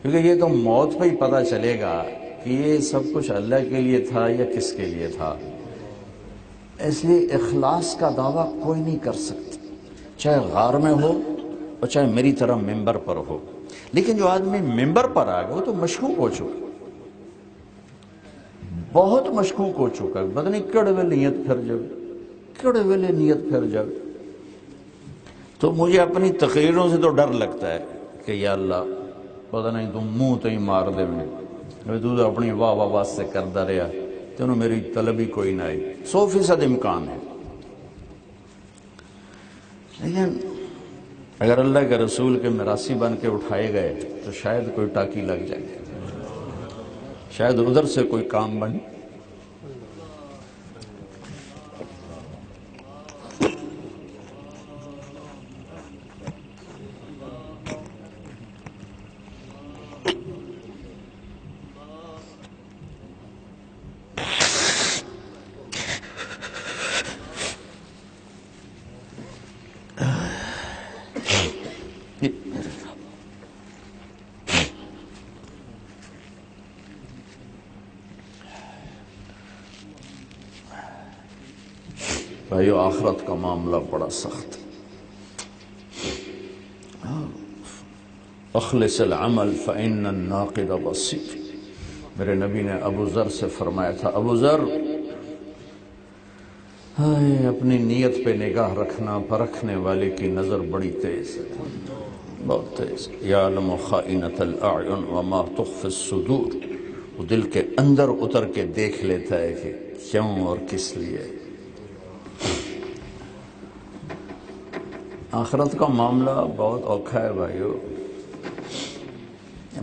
کیونکہ یہ تو موت پہ ہی پتہ چلے گا کہ یہ سب کچھ اللہ کے لیے تھا یا کس کے لیے تھا۔ اس لیے اخلاص کا دعویٰ کوئی نہیں کر سکتا، چاہے غار میں ہو اور چاہے میری طرح ممبر پر ہو۔ لیکن جو آدمی ممبر پر آ گیا وہ تو مشکوک ہو چکا، بہت مشکوک ہو چکا، پتہ نہیں کڑے ویلے نیت پھر جائے، کڑے ویلے نیت پھر جائے۔ تو مجھے اپنی تقریروں سے تو ڈر لگتا ہے کہ یا اللہ پتہ نہیں تم منہ تو ہی مار دے میں تو اپنی واہ واہ واہ سے کردہ رہا تو انہوں میری طلبی کوئی نہ آئی، 100% امکان ہے۔ لیکن اگر اللہ کے رسول کے میراثی بن کے اٹھائے گئے تو شاید کوئی ٹاکی لگ جائے، شاید ادھر سے کوئی کام بنے۔ بھائیو آخرت کا معاملہ بڑا سخت ہے۔ اخلص العمل فإن الناقد بصیر، میرے نبی نے ابو ذر سے فرمایا تھا، ابو ذر اپنی نیت پہ نگاہ رکھنا، پرکھنے والے کی نظر بڑی تیز ہے، بہت تیز۔ یعلم خائنۃ الاعین وما تخفی الصدور، وہ دل کے اندر اتر کے دیکھ لیتا ہے کہ کیوں اور کس لیے۔ آخرت کا معاملہ بہت اوکھا ہے بھائیو۔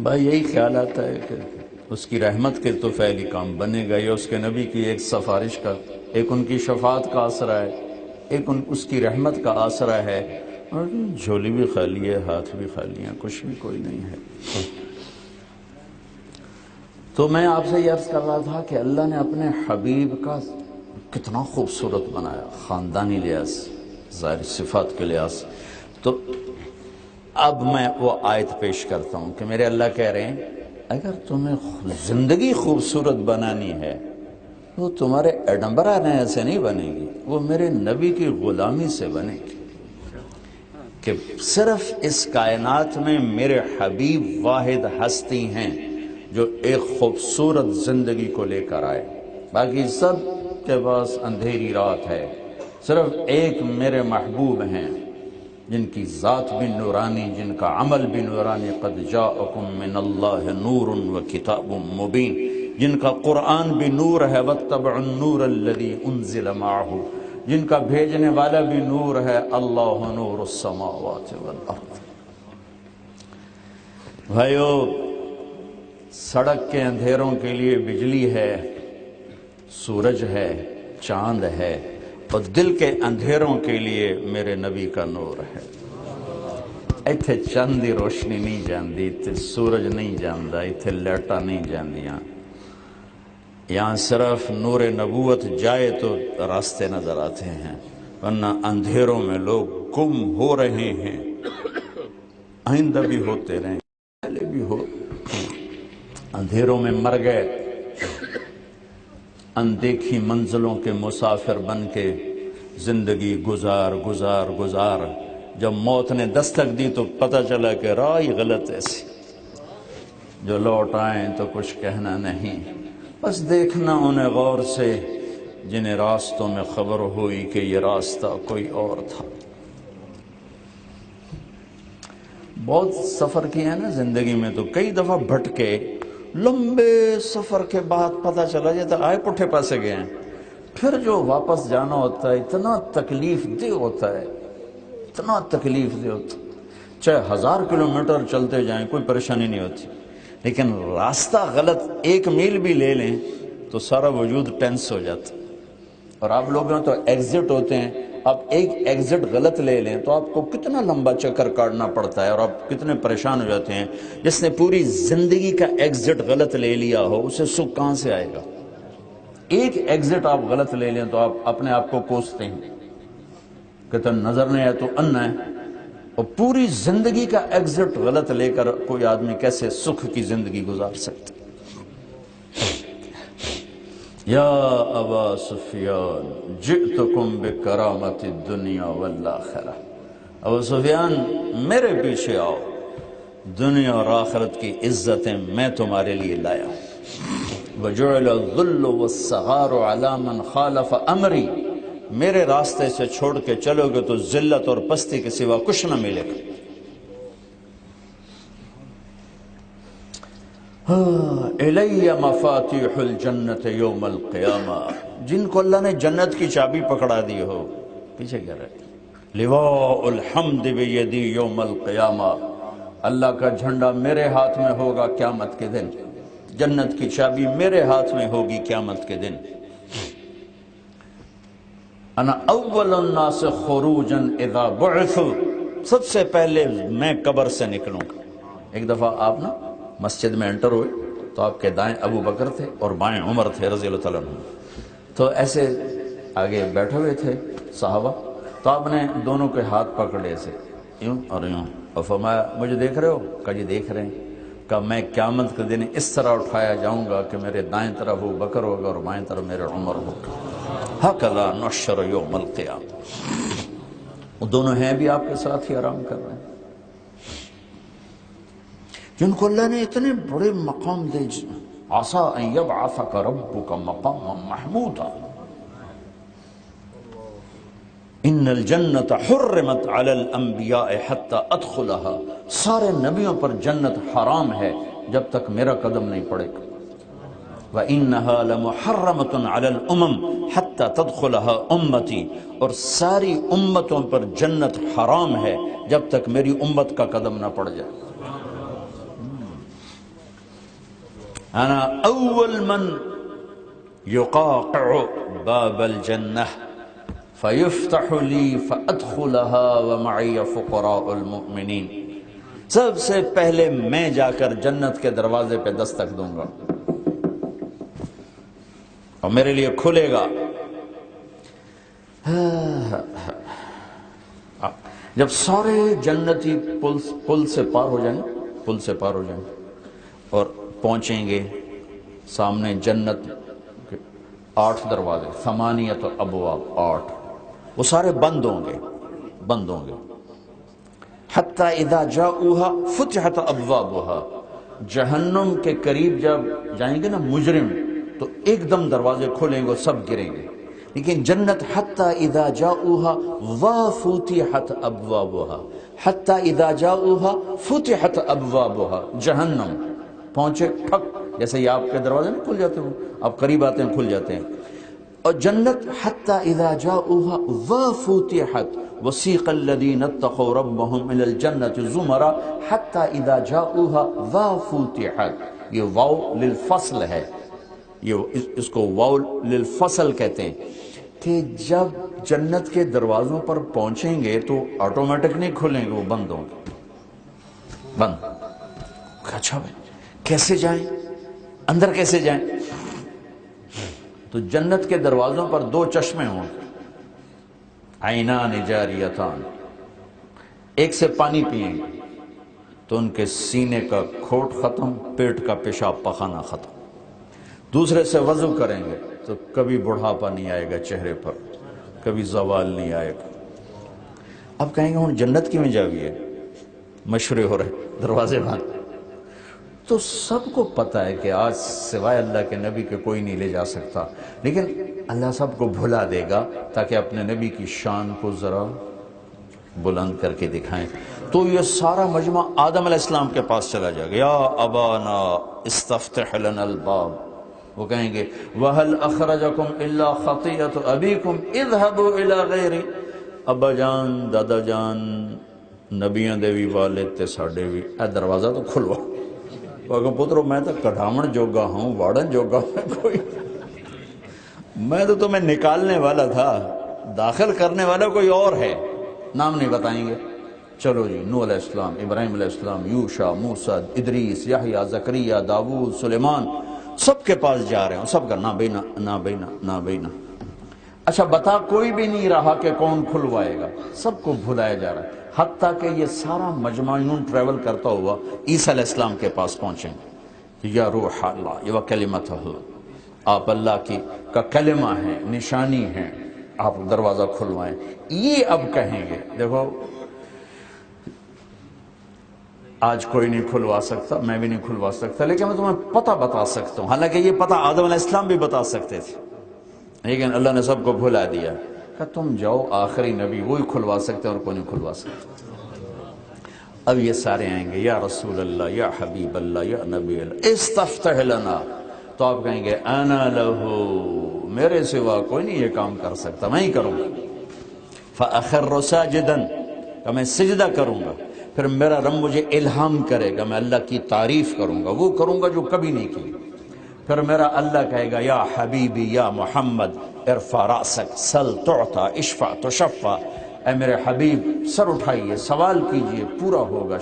بھائی یہی خیال آتا ہے کہ اس کی رحمت کے تو فعلی کام بنے گا، یا اس کے نبی کی ایک سفارش کا، ایک ان کی شفاعت کا آسرا ہے، ایک اس کی رحمت کا آسرا ہے، اور جھولی بھی خالی ہے، ہاتھ بھی خالی ہیں، کچھ بھی کوئی نہیں ہے۔ تو میں آپ سے یہ عرض کر رہا تھا کہ اللہ نے اپنے حبیب کا کتنا خوبصورت بنایا، خاندانی لحاظ سے، ظاہر صفات کے لحاظ سے۔ تو اب میں وہ آیت پیش کرتا ہوں کہ میرے اللہ کہہ رہے ہیں اگر تمہیں زندگی خوبصورت بنانی ہے وہ تمہارے ایڈمبرا نے ایسے نہیں بنے گی، وہ میرے نبی کی غلامی سے بنے گی، کہ صرف اس کائنات میں میرے حبیب واحد ہستی ہیں جو ایک خوبصورت زندگی کو لے کر آئے، باقی سب کے پاس اندھیری رات ہے، صرف ایک میرے محبوب ہیں جن کی ذات بھی نورانی، جن کا عمل بھی نورانی، قد جاءکم من اللہ نور و کتاب مبین، جن کا قرآن بھی نور ہے، واتبعوا النور الذی انزل معہ، جن کا بھیجنے والا بھی نور ہے، اللہ نور السماوات والارض۔ بھائیو سڑک کے اندھیروں کے لیے بجلی ہے، سورج ہے، چاند ہے، اور دل کے اندھیروں کے لیے میرے نبی کا نور ہے۔ ایتھے چند دی روشنی نہیں جاندی، ایتھے سورج نہیں جاندا، ایتھے لیٹا نہیں جاندیاں، یہاں صرف نور نبوت جائے تو راستے نظر آتے ہیں، ورنہ اندھیروں میں لوگ گم ہو رہے ہیں، آئندہ بھی ہوتے رہیں، پہلے بھی ہو، اندھیروں میں مر گئے، اندیکھی منزلوں کے مسافر بن کے زندگی گزار گزار گزار، جب موت نے دستک دی تو پتہ چلا کہ راہ ہی غلط ایسی، جو لوٹ آئیں تو کچھ کہنا نہیں، بس دیکھنا انہیں غور سے جنہیں راستوں میں خبر ہوئی کہ یہ راستہ کوئی اور تھا۔ بہت سفر کیے ہیں نا زندگی میں، تو کئی دفعہ بھٹکے، لمبے سفر کے بعد پتہ چلا جاتا آئے پٹھے پاسے گئے ہیں، پھر جو واپس جانا ہوتا ہے اتنا تکلیف دہ ہوتا ہے، اتنا تکلیف دہ ہوتا ہے، چاہے 1000 کلومیٹر چلتے جائیں کوئی پریشانی نہیں ہوتی، لیکن راستہ غلط 1 میل بھی لے لیں تو سارا وجود ٹینس ہو جاتا ہے۔ اور آپ لوگوں تو ایگزٹ ہوتے ہیں، آپ ایک ایگزٹ غلط لے لیں تو آپ کو کتنا لمبا چکر کاٹنا پڑتا ہے اور آپ کتنے پریشان ہو جاتے ہیں۔ جس نے پوری زندگی کا ایگزٹ غلط لے لیا ہو اسے سکھ کہاں سے آئے گا؟ ایک ایگزٹ آپ غلط لے لیں تو آپ اپنے آپ کو کوستے ہیں کہ تو نظر نہیں آیا تو انا ہے، اور پوری زندگی کا ایگزٹ غلط لے کر کوئی آدمی کیسے سکھ کی زندگی گزار سکتا؟ یا ابا سفیان جئتکم بکرامت الدنیا والآخرہ، ابو سفیان میرے پیچھے آؤ، دنیا اور آخرت کی عزتیں میں تمہارے لیے لایا ہوں۔ وجعل الذل والصغار علی من خالف امری، میرے راستے سے چھوڑ کے چلو گے تو ذلت اور پستی کے سوا کچھ نہ ملے گا۔ الی مفاتیح الجنت یوم القیامہ، جن کو اللہ نے جنت کی چابی پکڑا دی ہو، پیچھے کیا رہے، لواء الحمد بیدی یوم القیامہ، اللہ کا جھنڈا میرے ہاتھ میں ہوگا قیامت کے دن، جنت کی چابی میرے ہاتھ میں ہوگی قیامت کے دن۔ انا اول الناس خروجا اذا بعثوا، سب سے پہلے میں قبر سے نکلوں گا۔ ایک دفعہ آپ نا مسجد میں انٹر ہوئے تو آپ کے دائیں ابو بکر تھے اور بائیں عمر تھے رضی اللہ تعالیٰ عنہ، تو ایسے آگے بیٹھے ہوئے تھے صحابہ، تو آپ نے دونوں کے ہاتھ پکڑے ایسے یوں اور یوں، اور فرمایا مجھے دیکھ رہے ہو؟ کہا جی دیکھ رہے ہیں۔ کہ میں قیامت کے دن اس طرح اٹھایا جاؤں گا کہ میرے دائیں طرف ابو بکر ہوگا اور بائیں طرف میرے عمر ہوگا، ہکذا نحشر یوم القیامہ۔ وہ دونوں ہیں بھی آپ کے ساتھ ہی آرام کر رہے ہیں، جن کو اللہ نے اتنے بڑے مقام دے، عسیٰ ان یبعثک ربک مقاما محمودا، ان الجنت حرمت علی الانبیاء حتی ادخلها، سارے نبیوں پر جنت حرام ہے جب تک میرا قدم نہیں پڑے گا، وَإِنَّهَا لَمُحَرَّمَةٌ عَلَى الْأُمَمِ حَتَّى تَدْخُلَهَا أُمَّتِي، اور ساری امتوں پر جنت حرام ہے جب تک میری امت کا قدم نہ پڑ جائے۔ انا اول من یقاقع باب الجنہ فیفتح لی فادخلها ومعی فقراء المؤمنین، سب سے پہلے میں جا کر جنت کے دروازے پہ دستک دوں گا اور میرے لیے کھلے گا۔ جب سارے جنتی پل سے پار ہو جائیں اور پہنچیں گے سامنے جنت کے 8 دروازے، 8 ابواب، 8، وہ سارے بند ہوں گے، حتی اذا جاؤوها فتحت ابوابها، جہنم کے قریب جب جائیں گے نا مجرم تو ایک دم دروازے کھولیں گے، سب گریں گے، لیکن جنت حتی اذا جاؤوها وفتحت ابوابها، حتی اذا جاؤوها فتحت ابوابها، جہنم پہنچے ٹھک، جیسے یہ آپ کے دروازے نہیں کھل جاتے ہو، آپ قریب آتے ہیں کھل جاتے ہیں، اور جنت حتی اذا جاؤوها وفتحت وسیق الذین اتقوا ربهم الى الجنة زمرا حتی اذا جاؤوها وفتحت، یہ واو للفصل ہے، یہ اس کو واو للفصل کہتے ہیں کہ جب جنت کے دروازوں پر پہنچیں گے تو آٹومیٹک نہیں کھلیں گے، وہ بند ہوں گے، بند۔ اچھا بھائی کیسے جائیں، اندر کیسے جائیں؟ تو جنت کے دروازوں پر 2 چشمے ہوں گے، عینان جاریتان، ایک سے پانی پیئیں گے تو ان کے سینے کا کھوٹ ختم، پیٹ کا پیشاب پخانہ ختم، دوسرے سے وضو کریں گے تو کبھی بڑھاپا نہیں آئے گا چہرے پر، کبھی زوال نہیں آئے گا۔ اب کہیں گے ہوں جنت کی میں جاوی ہے، مشورے ہو رہے، دروازے بند، تو سب کو پتہ ہے کہ آج سوائے اللہ کے نبی کے کوئی نہیں لے جا سکتا، لیکن اللہ سب کو بھلا دے گا تاکہ اپنے نبی کی شان کو ذرا بلند کر کے دکھائیں تو یہ سارا مجمع آدم علیہ السلام کے پاس چلا جائے گا. یا ابانا استفتح لنا الباب. وہ کہیں گے وَهَلْ أَخْرَجَكُمْ إِلَّا خَطِيَّةُ أَبِيكُمْ اذْهَبُوا إِلَىٰ غَيْرِ. ابا جان دادا جان نبیاں دے بھی والد تے ساڈے بھی اے دروازہ تو کھلوا. وہ کہ پترو میں تو کڈھامن جوگا ہوں واڑن جوگا ہوں کوئی, میں تو تمہیں نکالنے والا تھا, داخل کرنے والا کوئی اور ہے. نام نہیں بتائیں گے. چلو جی نوح علیہ السلام, ابراہیم علیہ السلام, یوشع, موسیٰ, ادریس, یحییٰ, زکریہ, داؤد, سلیمان, سب کے پاس جا رہے ہیں. سب کا نا بینا نا بینا نا بینا. اچھا بتا کوئی بھی نہیں رہا کہ کون کھلوائے گا, سب کو بھلایا جا رہا ہے. حتیٰ کہ یہ سارا مجمع یوں ٹریول کرتا ہوا عیسیٰ علیہ السلام کے پاس پہنچیں. یا روح اللہ و کلمتہ, آپ اللہ کی کا کلمہ ہیں, نشانی ہیں, آپ دروازہ کھلوائیں. یہ اب کہیں گے دیکھو آج کوئی نہیں کھلوا سکتا, میں بھی نہیں کھلوا سکتا, لیکن میں تمہیں پتہ بتا سکتا ہوں. حالانکہ یہ پتہ آدم علیہ السلام بھی بتا سکتے تھے, لیکن اللہ نے سب کو بھلا دیا کہ تم جاؤ, آخری نبی وہی کھلوا سکتے اور کوئی نہیں کھلوا سکتا. اب یہ سارے آئیں گے یا رسول اللہ, یا حبیب اللہ, یا نبی اللہ, استفتح لنا. تو آپ کہیں گے انا لہو, میرے سوا کوئی نہیں یہ کام کر سکتا, میں ہی کروں گا. فاخر ساجدا, کہ میں سجدہ کروں گا. پھر میرا رب مجھے الہام کرے گا, میں اللہ کی تعریف کروں گا, وہ کروں گا جو کبھی نہیں کی. پھر میرا اللہ کہے گا یا حبیبی یا محمد ارفع رأسک سل تعطا اشفع تشفع. اے میرے حبیب سر اٹھائیے, سوال کیجئے, پورا ہوگا,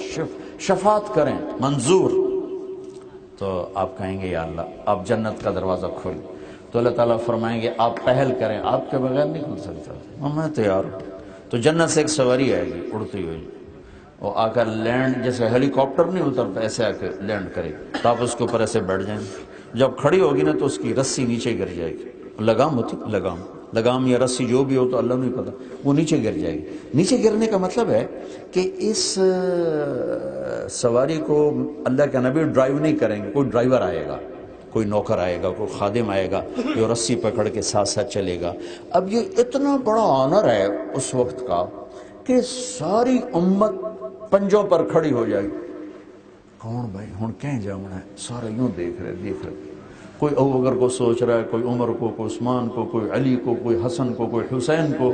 شفاعت کریں, منظور. تو آپ کہیں گے یا اللہ آپ جنت کا دروازہ کھول. تو اللہ تعالیٰ فرمائیں گے آپ پہل کریں, آپ کے بغیر نہیں کھل سکتا. میں تیار ہوں. تو جنت سے ایک سواری آئے گی اڑتی ہوئی, وہ آ کر لینڈ, جیسے ہیلی کاپٹر نہیں اترتا ایسے آ کے لینڈ کرے گی. تو آپ اس کے اوپر ایسے بیٹھ جائیں. جب کھڑی ہوگی نا تو اس کی رسی نیچے گر جائے گی. لگام ہوتی, لگام یا رسی جو بھی ہو تو اللہ نہیں پتا, وہ نیچے گر جائے گی. نیچے گرنے کا مطلب ہے کہ اس سواری کو اللہ کے نبی ڈرائیو نہیں کریں گے, کوئی ڈرائیور آئے گا, کوئی نوکر آئے گا, کوئی خادم آئے گا جو رسی پکڑ کے ساتھ ساتھ چلے گا. اب یہ اتنا بڑا آنر ہے اس وقت کا کہ ساری امت پنجوں پر کھڑی ہو جائے گی. کون بھائی ہوں کہیں جاؤں ہے, سارے یوں دیکھ رہے. کوئی ابو بکر کو سوچ رہا ہے, کوئی عمر کو, کوئی عثمان کو, کوئی علی کو, کوئی حسن کو, کوئی حسین کو.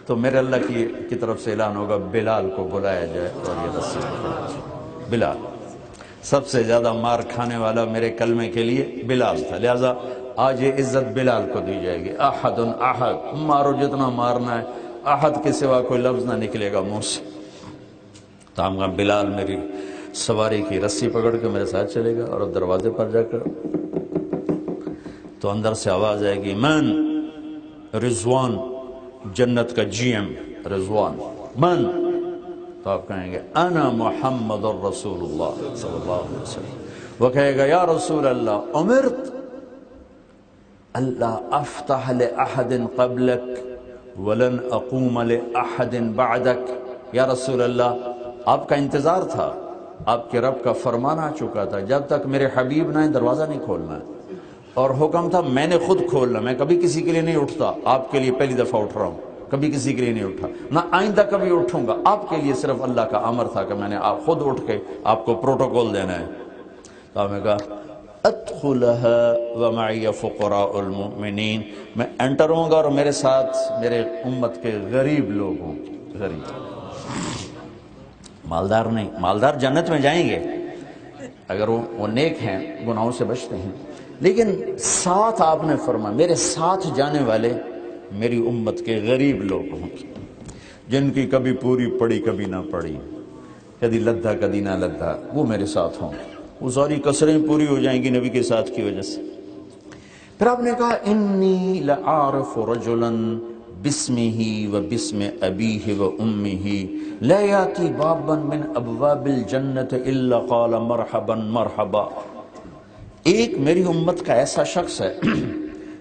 تو میرے اللہ کی طرف سے اعلان ہوگا بلال کو بلایا جائے اور یہ رسی پکڑے. بلال سب سے زیادہ مار کھانے والا میرے کلمے کے لیے بلال تھا, لہذا آج یہ عزت بلال کو دی جائے گی. احد احد, مارو جتنا مارنا ہے, احد کے سوا کوئی لفظ نہ نکلے گا منہ سے. تو ہم کہا بلال میری سواری کی رسی پکڑ کے میرے ساتھ چلے گا, اور دروازے پر جا کر تو اندر سے آواز آئے گی من رضوان, جنت کا جی ایم رضوان, من. تو آپ کہیں گے انا محمد الرسول اللہ صلی اللہ علیہ وسلم. وہ کہے گا یا رسول اللہ امرت اللہ افتح لأحد قبلک ولن اقوم لأحد بعدک. یا رسول اللہ آپ کا انتظار تھا, آپ کے رب کا فرمان آ چکا تھا, جب تک میرے حبیب نہ دروازہ نہیں کھولنا ہے, اور حکم تھا میں نے خود کھولنا. میں کبھی کسی کے لیے نہیں اٹھتا, آپ کے لیے پہلی دفعہ اٹھ رہا ہوں, کبھی کسی کے لیے نہیں اٹھا, نہ آئندہ کبھی اٹھوں گا. آپ کے لیے صرف اللہ کا امر تھا کہ میں نے آپ خود اٹھ کے آپ کو پروٹوکول دینا ہے. تو آپ نے کہا ادخلها ومعی فقراء المؤمنین, میں انٹر ہوں گا اور میرے ساتھ میرے امت کے غریب لوگ ہوں. غریب مالدار نہیں, مالدار جنت میں جائیں گے اگر وہ نیک ہیں, گناہوں سے بچتے ہیں. لیکن ساتھ آپ نے فرمایا میرے ساتھ جانے والے میری امت کے غریب لوگ ہوں, جن کی کبھی پوری پڑی کبھی نہ پڑی, کبھی لدھا کبھی نہ لدھا, وہ میرے ساتھ ہوں. وہ ساری کسریں پوری ہو جائیں گی نبی کے ساتھ کی وجہ سے. پھر آپ نے کہا انی لعارف رجلا باسمہ و باسم ابیہ و امہ لا یاتی بابا من ابواب الجنت الا قال مرحبا مرحبا. ایک میری امت کا ایسا شخص ہے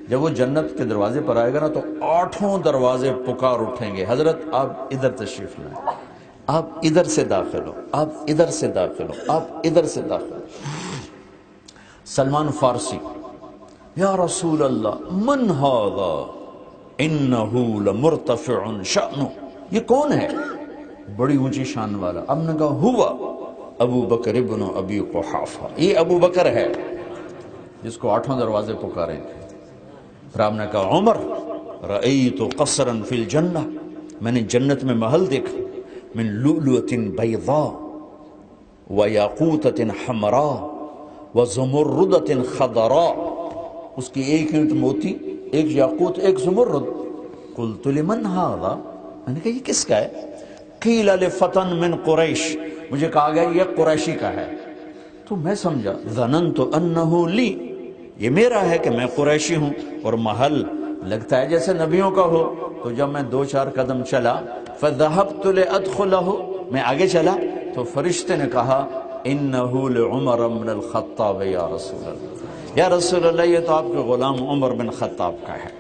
جب وہ جنت کے دروازے پر آئے گا نا تو 8 دروازے پکار اٹھیں گے, حضرت آپ ادھر تشریف لائیں, آپ ادھر سے داخل ہو, آپ ادھر سے داخل ہو, آپ ادھر سے داخل ہو. سلمان فارسی یا رسول اللہ من هذا انه لمرتفع شأنه, یہ کون ہے, بڑی اونچی شان والا. اب نے کہا ہوا ابو بکر ابن ابی قحافہ، یہ ابو بکر ہے جس کو 8 دروازے پکارے تھے. پھر آپ نے کہا عمر رأیت قصرا فی الجنہ، میں نے جنت میں محل دیکھا، من لؤلؤۃ بیضاء ویاقوتۃ حمراء وزمردۃ خضراء، اس کی ایک اینٹ موتی، ایک یاقوت، ایک زمرد. قلت لمن ھذا، میں نے کہا یہ کس کا ہے؟ قیل لفتن من قریش، مجھے کہا گیا یہ قریشی کا ہے. تو میں سمجھا ظننت انہ لی، یہ میرا ہے کہ میں قریشی ہوں، اور محل لگتا ہے جیسے نبیوں کا ہو. تو جب میں 2-4 قدم چلا فذهبت لادخلہ، میں آگے چلا تو فرشتے نے کہا انہ لعمر بن الخطاب یا رسول اللہ، یا رسول اللہ یہ تو آپ کے غلام عمر بن خطاب کا ہے.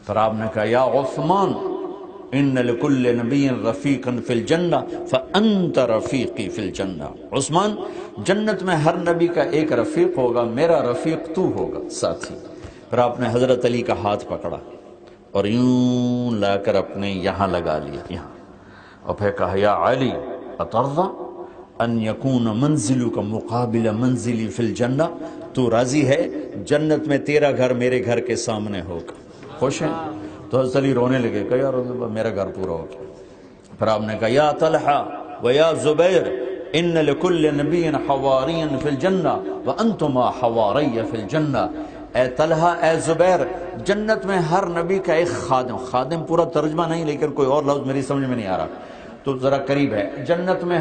پھر آپ نے کہا یا عثمان ان لکل نبی رفیقا فی الجنہ فانت رفیقی فی الجنہ. عثمان، جنت میں ہر نبی کا ایک رفیق ہوگا، میرا رفیق تو ہوگا، ساتھی. پھر آپ نے حضرت علی کا ہاتھ پکڑا اور یوں لا کر اپنے یہاں لگا لیا، یہاں، اور پھر کہا یا علی اترضى ان یکون منزلک مقابل منزلی فی الجنہ، تو راضی ہے جنت میں تیرا گھر میرے گھر کے سامنے ہوگا، خوش ہیں؟ تو حضرت علی رونے لگے، کہا یا رسول اللہ میرا گھر پورا ہو گیا. پھر آپ نے کہا یا طلحہ و یا زبیر ان لکل نبی حواری فی الجنہ وانتما حواری فی الجنہ. اے طلحہ، اے زبیر، جنت میں ہر نبی کا ایک خادم، خادم پورا ترجمہ نہیں لیکن کوئی اور لفظ میری سمجھ میں نہیں آ رہا تو ذرا قریب ہے. جنت میں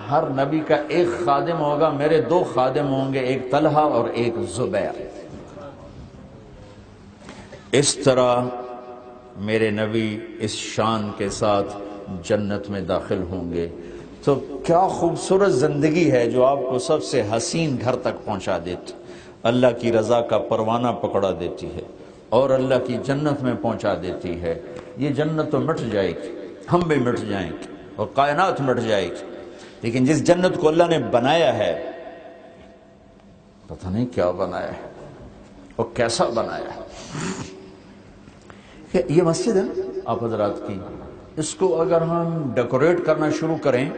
ہر نبی کا ایک خادم ہوگا، میرے 2 خادم ہوں گے، ایک طلحہ اور ایک زبیر. اس طرح میرے نبی اس شان کے ساتھ جنت میں داخل ہوں گے. تو کیا خوبصورت زندگی ہے جو آپ کو سب سے حسین گھر تک پہنچا دیتی، اللہ کی رضا کا پروانہ پکڑا دیتی ہے اور اللہ کی جنت میں پہنچا دیتی ہے. یہ جنت تو مٹ جائے گی، ہم بھی مٹ جائیں گے اور کائنات مٹ جائے گی، لیکن جس جنت کو اللہ نے بنایا ہے پتہ نہیں کیا بنایا ہے اور کیسا بنایا ہے. یہ مسجد ہے آپ حضرات کی، اس کو اگر ہم ڈیکوریٹ کرنا شروع کریں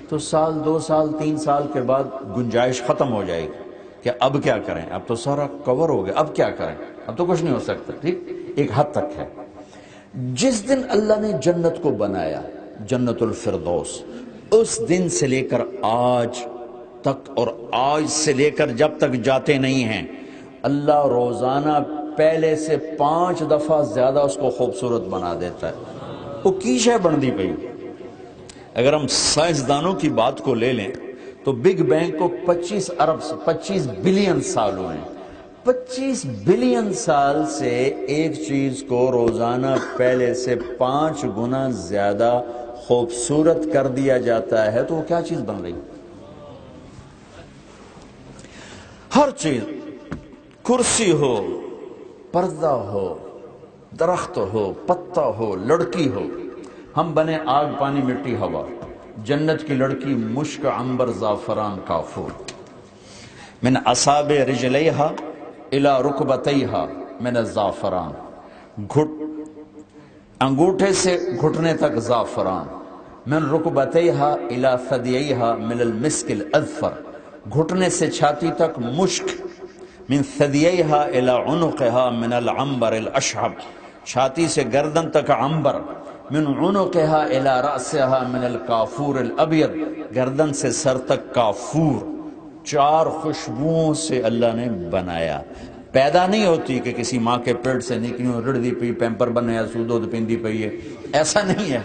تو 1 2 سال 3 سال کے بعد گنجائش ختم ہو جائے گی کہ اب کیا کریں، اب تو سارا کور ہو گیا، اب کیا کریں، اب تو کچھ نہیں ہو سکتا. ٹھیک، ایک حد تک ہے. جس دن اللہ نے جنت کو بنایا، جنت الفردوس، اس دن سے لے کر آج تک اور آج سے لے کر جب تک جاتے نہیں ہیں، اللہ روزانہ پہلے سے 5 دفعہ زیادہ اس کو خوبصورت بنا دیتا ہے. وہ کی شے بن دی پئی. اگر ہم سائنسدانوں کی بات کو لے لیں تو بگ بینگ کو 25 بلین سال ہوئے ہیں. 25 بلین سال سے ایک چیز کو روزانہ پہلے سے 5 گنا زیادہ خوبصورت کر دیا جاتا ہے، تو وہ کیا چیز بن رہی؟ ہر چیز، کرسی ہو، پردہ ہو، درخت ہو، پتا ہو، لڑکی ہو. ہم بنے آگ پانی مٹی ہوا، جنت کی لڑکی مشک عنبر زعفران کافور. من اصابع رجلیہا الی رکبتیہا من الزعفران، انگوٹھے سے گھٹنے تک زعفران. من رکبتیہا الی ثدییہا من المسک الاذفر، گھٹنے سے چھاتی تک مشک. من ثدییہا الی عنقہا من العنبر الاشہب، چھاتی سے گردن تک عنبر. من عنقہا الی رأسہا من الکافور الابیض، گردن سے سر تک کافور. 4 خوشبوؤں سے اللہ نے بنایا. پیدا نہیں ہوتی کہ کسی ماں کے پیٹ سے نکلیوں رڑدی پئی پیمپر بنیا سو دودھ پیندی پئی ہے، ایسا نہیں ہے.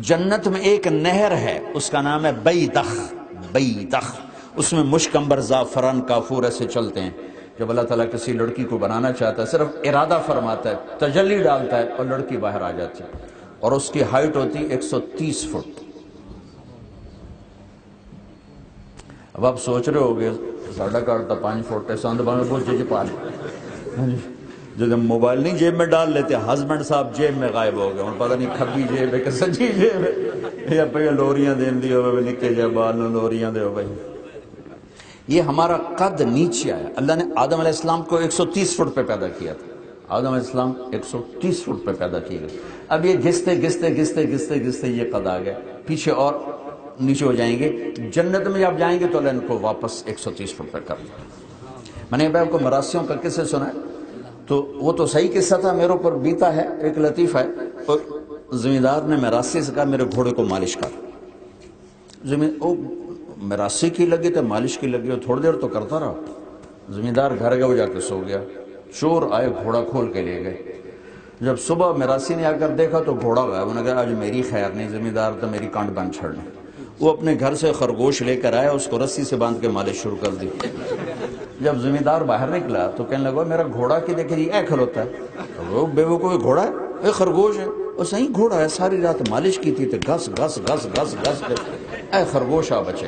جنت میں ایک نہر ہے، اس کا نام ہے بیدخ. بیدخ، اس میں مشک عنبر زعفران کافور ایسے چلتے ہیں. جب اللہ تعالیٰ کسی لڑکی کو بنانا چاہتا ہے صرف ارادہ فرماتا ہے، تجلی ڈالتا ہے اور لڑکی باہر آ جاتی ہے. اور اس کی ہائٹ ہوتی 130 فٹ. اب آپ سوچ رہے ہوگے ساڑھا کاٹتا 5 فٹ ہے ساندھ میں بہت چیزیں پا لیں. جب موبائل نہیں جیب میں ڈال لیتے، ہسبینڈ صاحب جیب میں غائب ہو گئے، اور پتہ نہیں کھبی جیب ہے کہ سجی جیب ہے، یا پہ لوریاں دین دی ہوئے نکے جائے بال لوریاں دے ہو بھائی. یہ ہمارا قد نیچے آیا. اللہ نے آدم علیہ السلام کو 130 فٹ پہ پیدا کیا تھا، آدم علیہ السلام 130 فٹ پہ پیدا کیے گئے. اب یہ گھستے گھستے گھستے گھستے گھستے یہ قد آ گئے, پیچھے اور نیچے ہو جائیں گے. جنت میں جب جائیں گے تو اللہ ان کو واپس 130 فٹ پہ کر دیا. میں نے آپ کو مراسیوں کا قصے سنا ہے, تو وہ تو صحیح قصہ تھا, میرے اوپر بیتا ہے. ایک لطیفہ ہے, اور زمیندار نے مراسی سے کہا میرے گھوڑے کو مالش کر. مراسی کی لگی تو مالش کی لگی, اور تھوڑی دیر تو کرتا رہا. زمیندار گھر گیا, وہ جا کے سو گیا. چور آئے, گھوڑا کھول کے لے گئے. جب صبح مراسی نے آ کر دیکھا تو گھوڑا گیا. انہوں نے کہا آج میری خیر نہیں, زمیندار تو میری کانٹ باندھ چھڑنے. وہ اپنے گھر سے خرگوش لے کر آیا, اس کو رسی سے باندھ کے مالش شروع کر دی. جب زمیندار باہر نکلا تو کہنے لگا میرا گھوڑا کی دیکھے یہ کھلوتا ہے. وہ بیوقوف گھوڑا ہے, یہ خرگوش ہے. وہ صحیح گھوڑا ہے, ساری رات مالش کی تھی تو گھس گھس گھس گھس گھس اے خرگوش آ بچے.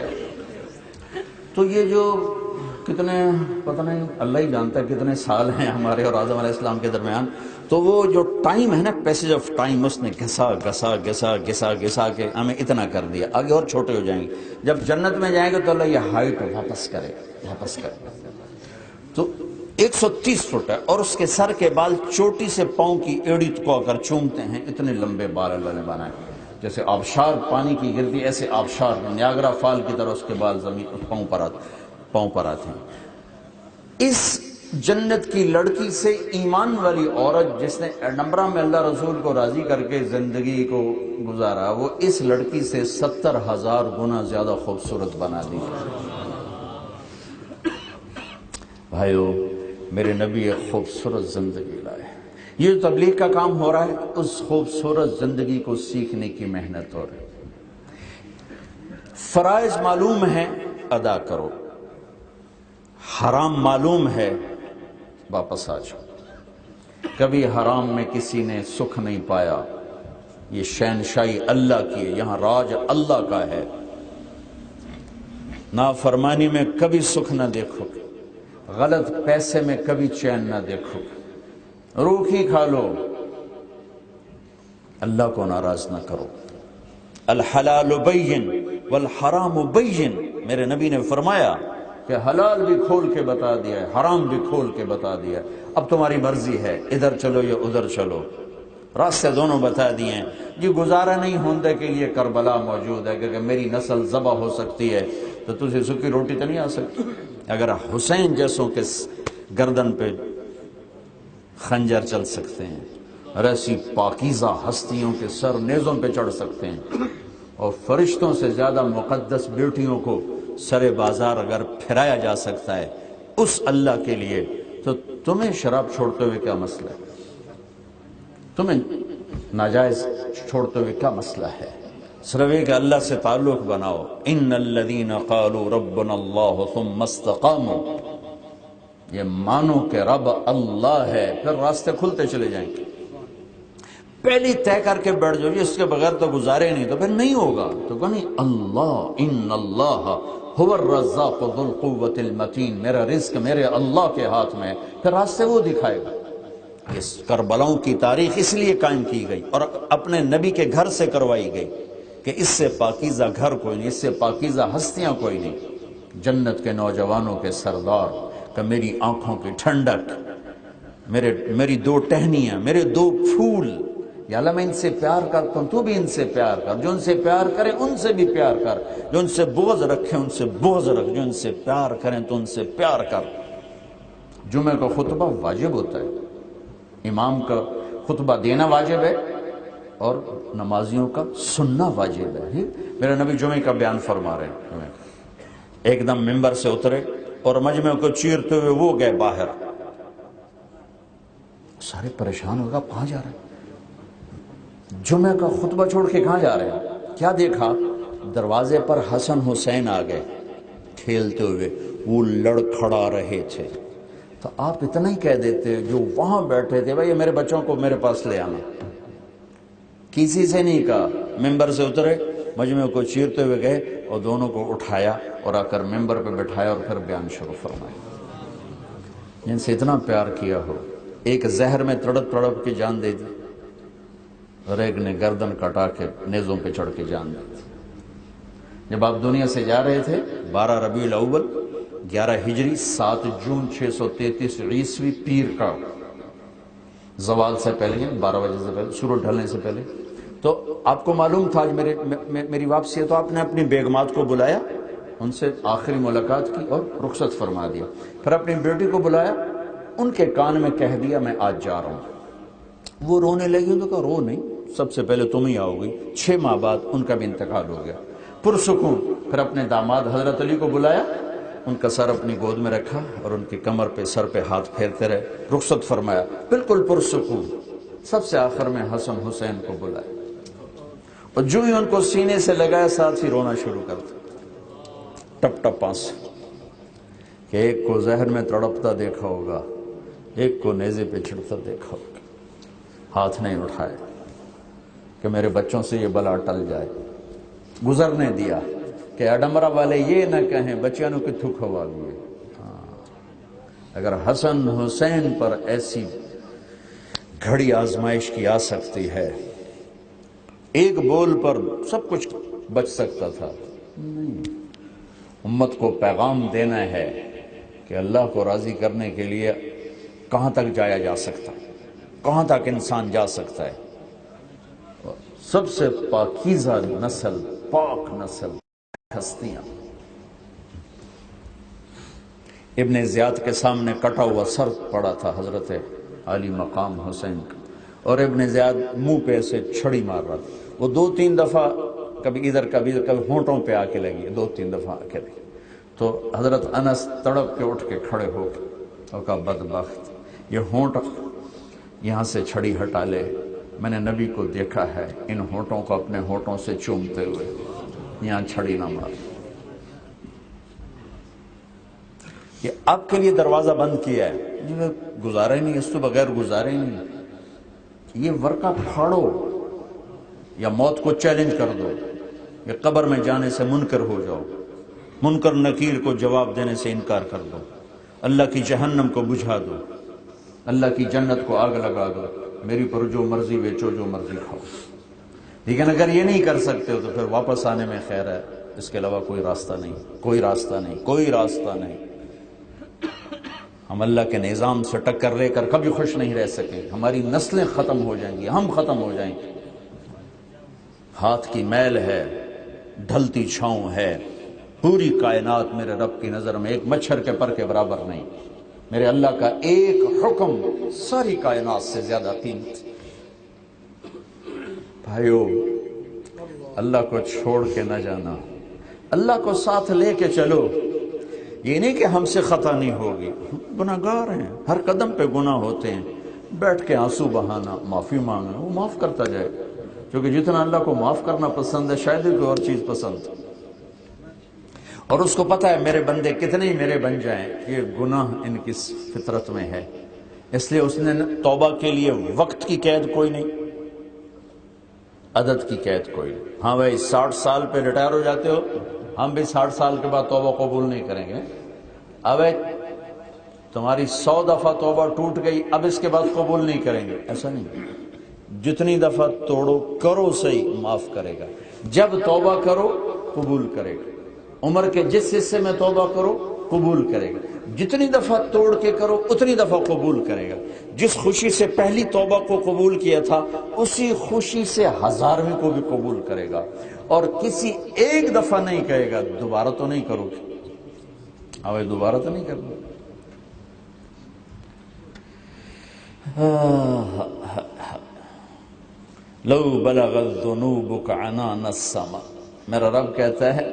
تو یہ جو کتنے پتہ نہیں اللہ ہی جانتا ہے کتنے سال ہیں ہمارے اور آدم علیہ السلام کے درمیان, تو وہ جو ٹائم ہے نا, پیسج آف ٹائم, اس نے گھسا گھسا گھسا گھسا گھسا کے ہمیں اتنا کر دیا. آگے اور چھوٹے ہو جائیں گے. جب جنت میں جائیں گے تو اللہ یہ ہائٹ واپس کرے. تو 130 فٹ ہے, اور اس کے سر کے بال چوٹی سے پاؤں کی ایڑی کو کر چومتے ہیں. اتنے لمبے بال اللہ نے بنائے, جیسے آبشار پانی کی گرتی ایسے آبشار نیاگرا فال کی طرح اس کے بال زمین پاؤں پر آتے ہیں. اس جنت کی لڑکی سے ایمان والی عورت جس نے ایڈنبرا میں اللہ رسول کو راضی کر کے زندگی کو گزارا, وہ اس لڑکی سے 70,000 گنا زیادہ خوبصورت بنا دی. بھائیو, میرے نبی ایک خوبصورت زندگی لائے. یہ جو تبلیغ کا کام ہو رہا ہے, اس خوبصورت زندگی کو سیکھنے کی محنت ہو رہی ہے. فرائض معلوم ہے, ادا کرو. حرام معلوم ہے, واپس آ جاؤ. کبھی حرام میں کسی نے سکھ نہیں پایا. یہ شہنشاہی اللہ کی ہے, یہاں راج اللہ کا ہے. نافرمانی میں کبھی سکھ نہ دیکھو, غلط پیسے میں کبھی چین نہ دیکھو, روکھی کھا لو, اللہ کو ناراض نہ کرو. الحلال بین والحرام بین. میرے نبی نے فرمایا کہ حلال بھی کھول کے بتا دیا ہے, حرام بھی کھول کے بتا دیا ہے. اب تمہاری مرضی ہے, ادھر چلو یا ادھر چلو, راستے دونوں بتا دیے ہیں. جی گزارا نہیں ہونے کے لیے کربلا موجود ہے, کہ میری نسل ذبح ہو سکتی ہے تو تجھے سکی روٹی تو نہیں آ سکتی. اگر حسین جیسوں کے گردن پہ خنجر چل سکتے ہیں, اور ایسی پاکیزہ ہستیوں کے سر نیزوں پہ چڑھ سکتے ہیں, اور فرشتوں سے زیادہ مقدس بیٹیوں کو سر بازار اگر پھرایا جا سکتا ہے اس اللہ کے لیے, تو تمہیں شراب چھوڑتے ہوئے کیا مسئلہ ہے؟ تمہیں ناجائز چھوڑتے ہوئے کیا مسئلہ ہے؟ صرف کہ اللہ سے تعلق بناؤ. ان الذین قالوا ربنا اللہ ثم استقاموا, یہ مانو کہ رب اللہ ہے, پھر راستے کھلتے چلے جائیں گے. پہلی طے کر کے بیٹھ جاؤ, اس کے بغیر تو گزارے نہیں, تو پھر نہیں ہوگا. تو کہنی اللہ, ان اللہ هو الرزاق ذو القوة المتین, میرا رزق میرے اللہ کے ہاتھ میں, پھر راستے وہ دکھائے گا. اس کربلاؤں کی تاریخ اس لیے قائم کی گئی اور اپنے نبی کے گھر سے کروائی گئی کہ اس سے پاکیزہ گھر کوئی نہیں, اس سے پاکیزہ ہستیاں کوئی نہیں. جنت کے نوجوانوں کے سردار کہ میری آنکھوں کی ٹھنڈک, میری 2 ٹہنیاں, میرے 2 پھول, یا اللہ میں ان سے پیار کرتا ہوں, تو بھی ان سے پیار کر. جو ان سے پیار کرے ان سے بھی پیار کر, جو ان سے بغض رکھے ان سے بغض رکھ, جو ان سے پیار کریں تو ان سے پیار کر. جمعہ کا خطبہ واجب ہوتا ہے, امام کا خطبہ دینا واجب ہے, اور نمازیوں کا سننا واجب ہے. میرے نبی جمعہ کا بیان فرما رہے ہیں, ایک دم ممبر سے اترے اور مجمع کو چیرتے ہوئے وہ گئے باہر. سارے پریشان ہوگا, کہاں جا رہے ہیں؟ جمعہ کا خطبہ چھوڑ کے کہاں جا رہے ہیں؟ کیا دیکھا؟ دروازے پر حسن حسین آ گئے کھیلتے ہوئے, وہ لڑکھڑا رہے تھے. تو آپ اتنا ہی کہہ دیتے جو وہاں بیٹھے تھے, بھائی میرے بچوں کو میرے پاس لے آنا. کسی سے نہیں کہا, ممبر سے اترے, مجمع کو چیرتے ہوئے گئے اور دونوں کو اٹھایا اور آ کر ممبر پہ بٹھایا اور پھر بیان شروع فرمایا. جن سے اتنا پیار کیا ہو, ایک زہر میں تڑپ تڑپ کے جان دے دی, اور ایک نے گردن کٹا کے نیزوں پہ چڑھ کے جان دی. جب آپ دنیا سے جا رہے تھے 12 ربیع الاول 11 ہجری 7 جون 633 عیسوی پیر کا, زوال سے پہلے 12 بجے سے پہلے، سورج ڈھلنے سے پہلے. تو آپ کو معلوم تھا آج میری واپسی ہے، تو آپ نے اپنی بیگمات کو بلایا، ان سے آخری ملاقات کی اور رخصت فرما دیا. پھر اپنی بیٹی کو بلایا، ان کے کان میں کہہ دیا میں آج جا رہا ہوں. وہ رونے لگی، تو کہا رو نہیں، سب سے پہلے تم ہی آؤ گی. 6 ماہ بعد ان کا بھی انتقال ہو گیا، پرسکون. پھر اپنے داماد حضرت علی کو بلایا، ان کا سر اپنی گود میں رکھا اور ان کی کمر پہ سر پہ ہاتھ پھیرتے رہے، رخصت فرمایا، بالکل پرسکون. سب سے آخر میں حسن حسین کو بلایا، اور جو ہی ان کو سینے سے لگایا ساتھ ہی رونا شروع کر دیا، ٹپ ٹپ آنسو. کہ ایک کو زہر میں تڑپتا دیکھا ہوگا، ایک کو نیزے پہ چھڑتا دیکھا ہوگا، ہاتھ نہیں اٹھائے کہ میرے بچوں سے یہ بلا ٹل جائے. گزرنے دیا کہ اڈمرا والے یہ نہ کہیں بچیاں نو کتھوں کھوا گئے. اگر حسن حسین پر ایسی گھڑی آزمائش کی آ سکتی ہے، ایک بول پر سب کچھ بچ سکتا تھا. نہیں، امت کو پیغام دینا ہے کہ اللہ کو راضی کرنے کے لیے کہاں تک جایا جا سکتا، کہاں تک انسان جا سکتا ہے. سب سے پاکیزہ نسل، پاک نسل، ہستیاں. ابن زیاد کے سامنے کٹا ہوا سر پڑا تھا حضرت علی مقام حسین کا، اور ابن زیاد منہ پہ ایسے چھڑی مار رہا تھا. وہ 2-3 دفعہ کبھی ادھر کبھی ہونٹوں پہ آ کے لگی، 2-3 دفعہ آ کے لگی. تو حضرت انس تڑپ کے اٹھ کے کھڑے ہو کے اور کہا بدبخت، یہ ہونٹ یہاں سے چھڑی ہٹا لے. میں نے نبی کو دیکھا ہے ان ہونٹوں کو اپنے ہونٹوں سے چومتے ہوئے، یہاں چھڑی نہ مار. یہ آپ کے لیے دروازہ بند کیا ہے، گزارا ہی نہیں، اس تو بغیر گزارے ہی نہیں. یہ ورقہ پھاڑو یا موت کو چیلنج کر دو، یا قبر میں جانے سے منکر ہو جاؤ، منکر نکیر کو جواب دینے سے انکار کر دو، اللہ کی جہنم کو بجھا دو، اللہ کی جنت کو آگ لگا دو، میری پر جو مرضی بیچو، جو مرضی کھاؤ. لیکن اگر یہ نہیں کر سکتے ہو تو پھر واپس آنے میں خیر ہے، اس کے علاوہ کوئی راستہ نہیں، کوئی راستہ نہیں، کوئی راستہ نہیں. ہم اللہ کے نظام سے ٹکر لے کر کبھی خوش نہیں رہ سکیں. ہماری نسلیں ختم ہو جائیں گی، ہم ختم ہو جائیں گے. ہاتھ کی میل ہے، ڈھلتی چھاؤں ہے. پوری کائنات میرے رب کی نظر میں ایک مچھر کے پر کے برابر نہیں. میرے اللہ کا ایک حکم ساری کائنات سے زیادہ قیمت. بھائیو، اللہ کو چھوڑ کے نہ جانا، اللہ کو ساتھ لے کے چلو. یہ نہیں کہ ہم سے خطا نہیں ہوگی، گناہگار ہیں، ہر قدم پہ گناہ ہوتے ہیں. بیٹھ کے آنسو بہانا، معافی مانگنا، وہ معاف کرتا جائے. کیونکہ جتنا اللہ کو معاف کرنا پسند ہے، شاید ہی کوئی اور چیز پسند. اور اس کو پتہ ہے میرے بندے کتنے ہی میرے بن جائیں، یہ گناہ ان کی فطرت میں ہے. اس لیے اس نے توبہ کے لیے وقت کی قید کوئی نہیں، عدد کی قید کوئی نہیں. ہاں بھائی 60 سال پہ ریٹائر ہو جاتے ہو، ہم بھی 60 سال کے بعد توبہ قبول نہیں کریں گے. اب تمہاری 100 دفعہ توبہ ٹوٹ گئی، اب اس کے بعد قبول نہیں کریں گے، ایسا نہیں. جتنی دفعہ توڑو کرو صحیح، معاف کرے گا. جب توبہ کرو قبول کرے گا. عمر کے جس حصے میں توبہ کرو قبول کرے گا. جتنی دفعہ توڑ کے کرو اتنی دفعہ قبول کرے گا. جس خوشی سے پہلی توبہ کو قبول کیا تھا، اسی خوشی سے 1000ویں کو بھی قبول کرے گا. اور کسی ایک دفعہ نہیں کہے گا دوبارہ تو نہیں کرو گے، اب دوبارہ تو نہیں کرنا. لو بلغت ذنوبک عنان السما. میرا رب کہتا ہے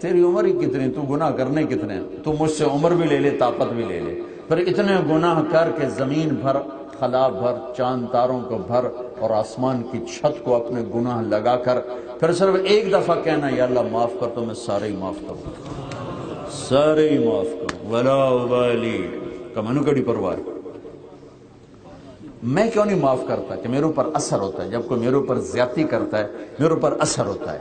تیری عمر ہی کتنی، تو گناہ کرنے کتنے، تو مجھ سے عمر بھی لے لے، طاقت بھی لے لے، پھر اتنے گناہ کر کے زمین بھر، خلا بھر، چاند تاروں کو بھر، اور آسمان کی چھت کو اپنے گناہ لگا کر پھر صرف ایک دفعہ کہنا یا اللہ معاف کر، تو میں سارے ہی معاف کروں، سارے ہی معاف کروں. ولا ابالی، کمانو کڑی پرواہ، میں کیوں نہیں معاف کرتا؟ کہ میرے اوپر اثر ہوتا ہے. جب کوئی میرے اوپر زیادتی کرتا ہے میرے اوپر اثر ہوتا ہے،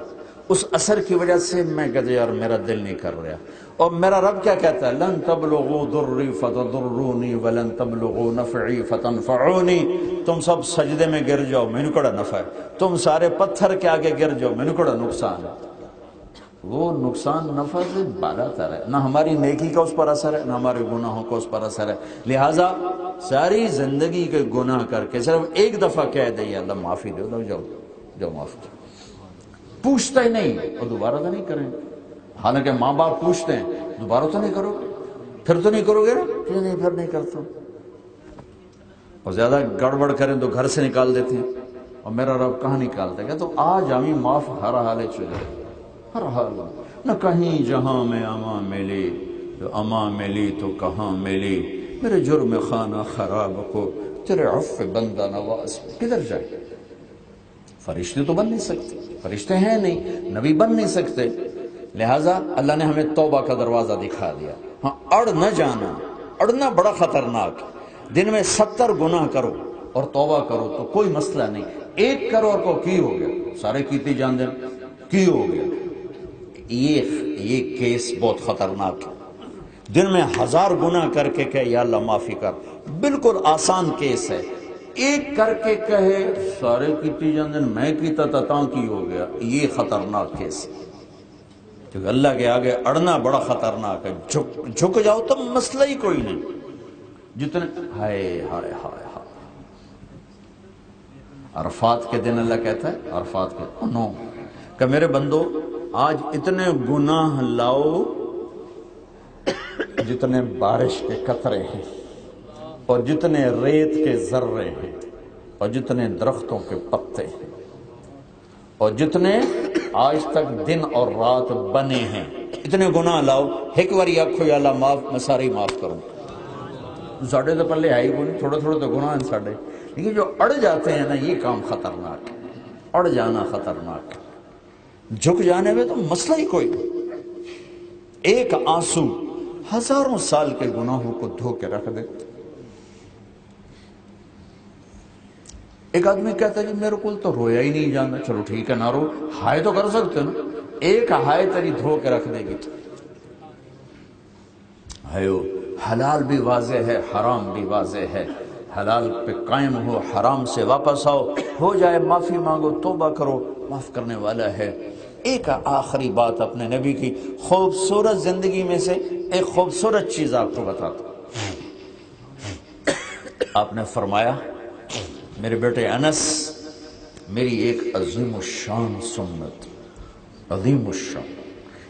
اس اثر کی وجہ سے میں کہتا یار میرا دل نہیں کر رہا. اور میرا رب کیا کہتا ہے؟ لن تبلغوا ضری فتضرونی ولن تبلغوا نفعی فتنفعونی. تم سب سجدے میں گر جاؤ، میں نے کڑا نفع ہے. تم سارے پتھر کے آگے گر جاؤ، میں نے کڑا نقصان ہے. وہ نقصان نفع سے بالا تر ہے، نہ ہماری نیکی کا اس پر اثر ہے، نہ ہمارے گناہوں کا اس پر اثر ہے۔ لہٰذا ساری زندگی کے گناہ کر کے صرف ایک دفعہ کہہ دیں یا اللہ معافی دے دو، جاؤ جاؤ معاف کرو، پوچھتا ہی نہیں اور دوبارہ تو نہیں کریں۔ حالانکہ ماں باپ پوچھتے ہیں دوبارہ تو نہیں کرو گے، پھر تو نہیں کرو گے نا، نہیں پھر نہیں کرتا، اور زیادہ گڑبڑ کریں تو گھر سے نکال دیتے ہیں، اور میرا رب کہاں نکالتا ہے؟ تو آج ہمیں معاف ہر حالے چلے، ہر حال نہ کہیں جہاں میں اما ملی، جو اما ملی تو کہاں ملی، میرے جرم خانہ خراب کو تیرے عفو بندہ نواز، کدھر جائے؟ فرشتے تو بن نہیں سکتے، فرشتے ہیں نہیں، نبی بن نہیں سکتے، لہٰذا اللہ نے ہمیں توبہ کا دروازہ دکھا دیا۔ ہاں اڑ نہ جانا، اڑنا بڑا خطرناک، دن میں 70 گناہ کرو اور توبہ کرو تو کوئی مسئلہ نہیں، 1 کرو اور کو کی ہو گیا، سارے کیتی جان دیں کی ہو گیا، یہ کیس بہت خطرناک ہے۔ دن میں 1000 گناہ کر کے کہ یا اللہ معافی کر، بالکل آسان کیس ہے، 1 کر کے کہے سارے کیتی جان دیں میں کیتا تھا تاں کی ہو گیا، یہ خطرناک کیس ہے، کیونکہ اللہ کے آگے اڑنا بڑا خطرناک ہے۔ جھک جاؤ تو مسئلہ ہی کوئی نہیں، جتنے ہائے ہائے ہائے ہائے، عرفات کے دن اللہ کہتا ہے، عرفات کے نو کہ میرے بندو آج اتنے گناہ لاؤ جتنے بارش کے قطرے ہیں، اور جتنے ریت کے ذرے ہیں، اور جتنے درختوں کے پتے ہیں، اور جتنے آج تک دن اور رات بنے ہیں، اتنے گناہ لاؤ، ایک باری آکھو یا اللہ معاف، میں سارے معاف کروں۔ ساڑھے تو پلے آئی کو نہیں، تھوڑا تھوڑا تو گناہ ہیں ساڑھے، لیکن جو اڑ جاتے ہیں نا یہ کام خطرناک ہے، اڑ جانا خطرناک ہے۔ جھک جانے میں تو مسئلہ ہی کوئی نہیں، ایک آنسو ہزاروں سال کے گناہوں کو دھو کے رکھ دے۔ ایک آدمی کہتا ہے جی میرے کو تو رویا ہی نہیں جانا، چلو ٹھیک ہے نہ رو، ہائے تو کر سکتے نا، ایک ہائے تیری دھو کے رکھ دے گی۔ ہائیو حلال بھی واضح ہے، حرام بھی واضح ہے، حلال پہ قائم ہو، حرام سے واپس آؤ، ہو جائے معافی مانگو، توبہ کرو، معاف کرنے والا ہے۔ ایک آخری بات اپنے نبی کی خوبصورت زندگی میں سے ایک خوبصورت چیز آپ کو بتاتا ہوں۔ آپ نے فرمایا میرے بیٹے انس، میری ایک عظیم الشان سنت، عظیم الشان،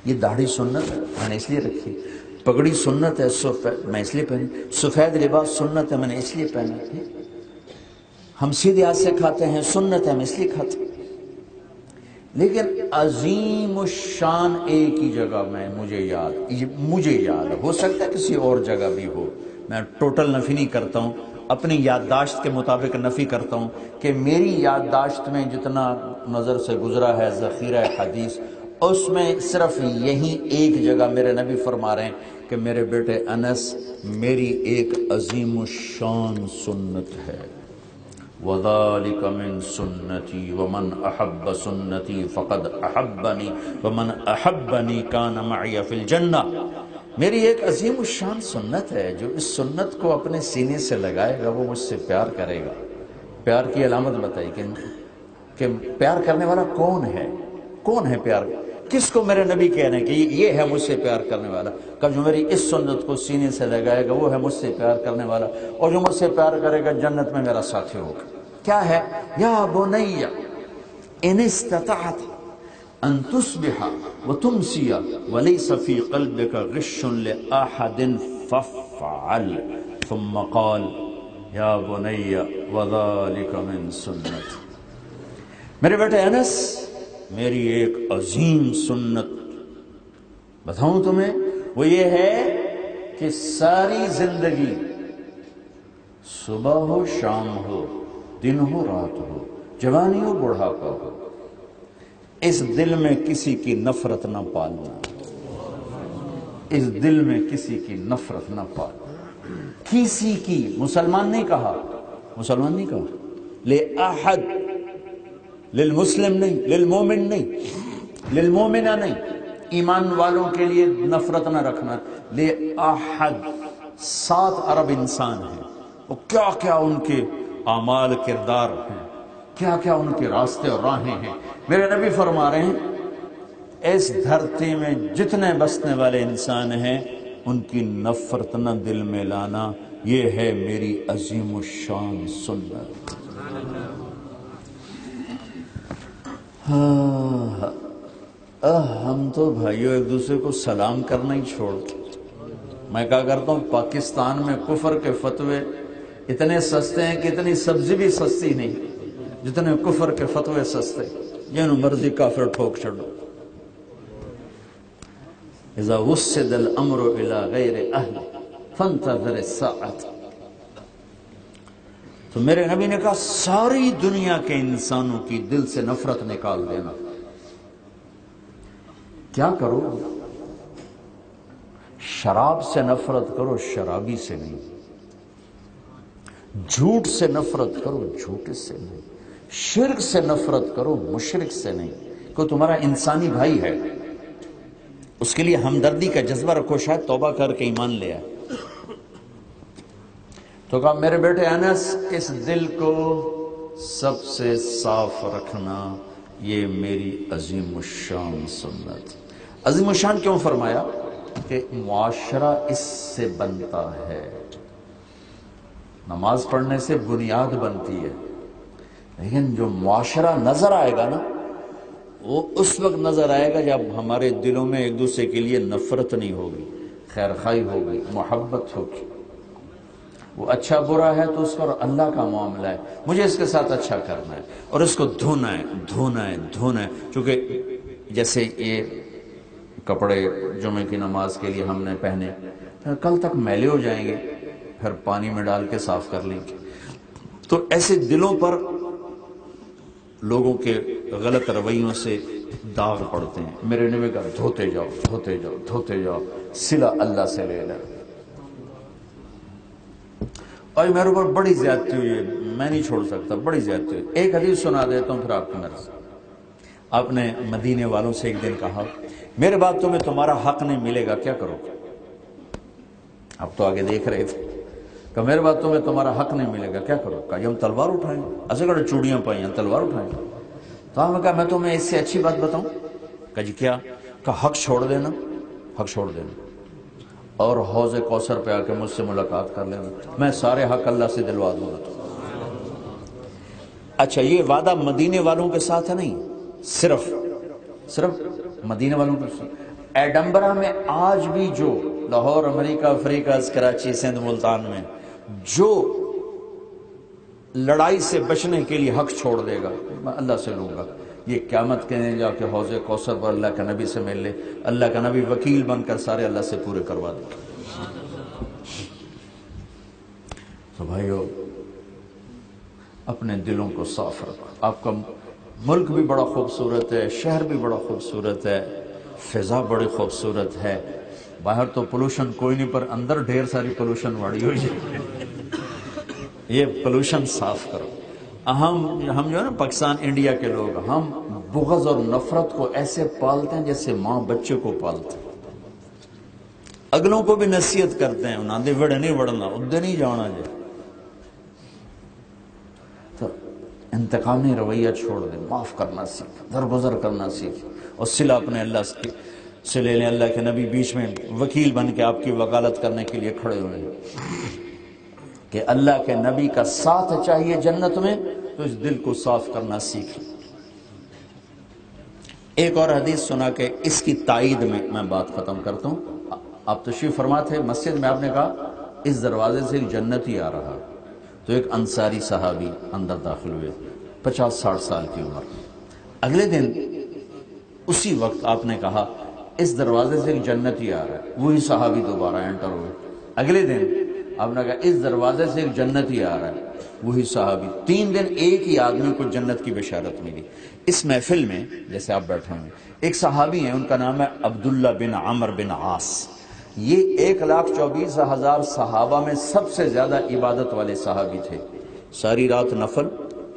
یہ داڑھی سنت ہے میں نے اس لیے رکھی، پگڑی سنت ہے میں اس لیے پہنی، سفید لباس سنت ہے میں نے اس لیے پہنا، ہم سیدھے ہاتھ سے کھاتے ہیں سنت ہے ہم اس لیے کھاتے ہیں، لیکن عظیم الشان ایک ہی جگہ میں مجھے یاد ہو سکتا ہے کسی اور جگہ بھی ہو، میں ٹوٹل نفی نہیں کرتا ہوں، اپنی یادداشت کے مطابق نفی کرتا ہوں کہ میری یادداشت میں جتنا نظر سے گزرا ہے ذخیرہ حدیث، اس میں صرف یہی ایک جگہ میرے نبی فرما رہے ہیں کہ میرے بیٹے انس میری ایک عظیم الشان سنت ہے، وَذَلِكَ مِن سُنَّتِي وَمَنْ أَحَبَّ سُنَّتِي فَقَدْ أَحَبَّنِي وَمَنْ أَحَبَّنِي كَانَ مَعِيَ فِي الْجَنَّةِ، میری ایک عظیم الشان سنت ہے، جو اس سنت کو اپنے سینے سے لگائے گا وہ مجھ سے پیار کرے گا۔ پیار کی علامت بتائی کہ پیار کرنے والا کون ہے پیار، کس کو میرے نبی کہہ رہے ہیں کہ یہ ہے مجھ سے پیار کرنے والا، کہ جو میری اس سنت کو سینے سے لگائے گا وہ ہے مجھ سے پیار کرنے والا، اور جو مجھ سے پیار کرے گا جنت میں میرا ساتھی ہوگا۔ کیا ہے؟ یا بنی ان استطعت ان تصبح وتمسی وليس في قلبك غش لأحد فافعل، ثم قال یا بنی وذلك من سنت، میرے بیٹے انس میری ایک عظیم سنت بتاؤں تمہیں، وہ یہ ہے کہ ساری زندگی صبح ہو شام ہو دن ہو رات ہو جوانی ہو بڑھاپا ہو، اس دل میں کسی کی نفرت نہ پالنا، اس دل میں کسی کی نفرت نہ پالنا، کسی کی، مسلمان نہیں کہا لے احد، للمسلم نہیں، للمومن نہیں، للمومنہ نہیں، ایمان والوں کے لیے نفرت نہ رکھنا، لے احد، 7 ارب انسان ہیں، وہ کیا کیا ان کے اعمال کردار ہیں، کیا کیا ان کے راستے اور راہیں ہیں، میرے نبی فرما رہے ہیں اس دھرتی میں جتنے بسنے والے انسان ہیں ان کی نفرت نہ دل میں لانا، یہ ہے میری عظیم الشان سنت۔ ہم تو بھائیوں ایک دوسرے کو سلام کرنا ہی چھوڑ، میں کہا کرتا ہوں پاکستان میں کفر کے فتوے اتنے سستے ہیں کہ اتنی سبزی بھی سستی نہیں جتنے کفر کے فتوے سستے، جنہوں مرضی کافر ٹھوک چھڑو۔ اذا وسد الامر الى غیر اہل فانتظر الساعۃ۔ تو میرے نبی نے کہا ساری دنیا کے انسانوں کی دل سے نفرت نکال دینا۔ کیا کرو؟ شراب سے نفرت کرو، شرابی سے نہیں۔ جھوٹ سے نفرت کرو، جھوٹ سے نہیں۔ شرک سے نفرت کرو، مشرک سے نہیں۔ کوئی تمہارا انسانی بھائی ہے، اس کے لیے ہمدردی کا جذبہ رکھو، شاید توبہ کر کے ایمان لے آئے۔ تو کہا میرے بیٹے انس، اس دل کو سب سے صاف رکھنا یہ میری عظیم الشان سنت۔ عظیم الشان کیوں فرمایا؟ کہ معاشرہ اس سے بنتا ہے۔ نماز پڑھنے سے بنیاد بنتی ہے، لیکن جو معاشرہ نظر آئے گا نا، وہ اس وقت نظر آئے گا جب ہمارے دلوں میں ایک دوسرے کے لیے نفرت نہیں ہوگی، خیر خواہی ہوگی، محبت ہوگی۔ وہ اچھا برا ہے تو اس پر اللہ کا معاملہ ہے، مجھے اس کے ساتھ اچھا کرنا ہے اور اس کو دھونا ہے دھونا ہے دھونا ہے۔ چونکہ جیسے یہ کپڑے جمعے کی نماز کے لیے ہم نے پہنے، کل تک میلے ہو جائیں گے، پھر پانی میں ڈال کے صاف کر لیں گے۔ تو ایسے دلوں پر لوگوں کے غلط رویوں سے داغ پڑتے ہیں۔ میرے نبی کا دھوتے جاؤ دھوتے جاؤ دھوتے جاؤ، صلہ اللہ سے لے لے۔ اور میرے اوپر بڑی زیادتی ہوئی ہے، میں نہیں چھوڑ سکتا، بڑی زیادتی ہوئی۔ ایک حدیث سنا دیتا ہوں پھر آپ کی مرضی۔ آپ نے مدینے والوں سے ایک دن کہا میرے بعد تمہیں تمہارا حق نہیں ملے گا، کیا کرو؟ اب تو آگے دیکھ رہے تھے کہ میرے بعد تمہیں تمہارا حق نہیں ملے گا، کیا کرو؟ کہا ہم تلوار اٹھائیں گے، ایسے کڑے چوڑیاں پائی ہیں، تلوار اٹھائیں گے۔ تو ہم نے کہا میں تمہیں اس سے اچھی بات بتاؤں؟ کہا جی کیا؟ کہا حق چھوڑ دینا، حق چھوڑ دینا اور حوض کوثر پہ آ کے مجھ سے ملاقات کر لینا، میں سارے حق اللہ سے دلوا دوں گا۔ اچھا یہ وعدہ مدینے والوں کے ساتھ ہے؟ نہیں، صرف مدینے والوں کے ساتھ۔ ایڈمبرا میں آج بھی جو لاہور، امریکہ، افریقہ، کراچی، سندھ، ملتان میں جو لڑائی سے بچنے کے لیے حق چھوڑ دے گا، میں اللہ سے لوں گا، یہ قیامت کے دن جا کے حوض کوثر پر اللہ کے نبی سے مل لے، اللہ کا نبی وکیل بن کر سارے اللہ سے پورے کروا دے گا۔ تو بھائیو اپنے دلوں کو صاف رکھو۔ آپ کا ملک بھی بڑا خوبصورت ہے، شہر بھی بڑا خوبصورت ہے، فضا بڑی خوبصورت ہے، باہر تو پولوشن کوئی نہیں پر اندر ڈھیر ساری پولوشن واڑی ہوئی ہے۔ یہ پولوشن صاف کرو۔ ہم جو ہے نا پاکستان انڈیا کے لوگ، ہم بغض اور نفرت کو ایسے پالتے ہیں جیسے ماں بچے کو پالتے ہیں۔ اگلوں کو بھی نصیحت کرتے ہیں، انہاں دے وڑ نہیں وڑنا، ادھر نہیں جانا جائے۔ تو انتقامی رویہ چھوڑ دیں، معاف کرنا سیکھ، درگزر کرنا سیکھ، اور صلہ اپنے اللہ سے لے لیں۔ اللہ کے نبی بیچ میں وکیل بن کے آپ کی وکالت کرنے کے لیے کھڑے ہوئے ہیں کہ اللہ کے نبی کا ساتھ چاہیے جنت میں، تو اس دل کو صاف کرنا سیکھ۔ ایک اور حدیث سنا کے اس کی تائید میں بات ختم کرتا ہوں۔ آپ تشریف فرما تھے مسجد میں، آپ نے کہا اس دروازے سے جنتی آ رہا، تو ایک انصاری صحابی اندر داخل ہوئے، 50-60 سال کی عمر۔ اگلے دن اسی وقت آپ نے کہا اس دروازے سے ایک جنتی آ رہا ہے، وہی صحابی دوبارہ انٹر ہوئے۔ اگلے دن آپ نے کہا اس دروازے سے ایک جنتی آ رہا ہے، وہی صحابی۔ 3 دن ایک ہی آدمی کو جنت کی بشارت ملی۔ اس محفل میں جیسے آپ بیٹھے ہوئے، ایک صحابی ہیں، ان کا نام ہے عبداللہ بن عمر بن عاص۔ یہ 1,24,000 صحابہ میں سب سے زیادہ عبادت والے صحابی تھے۔ ساری رات نفل،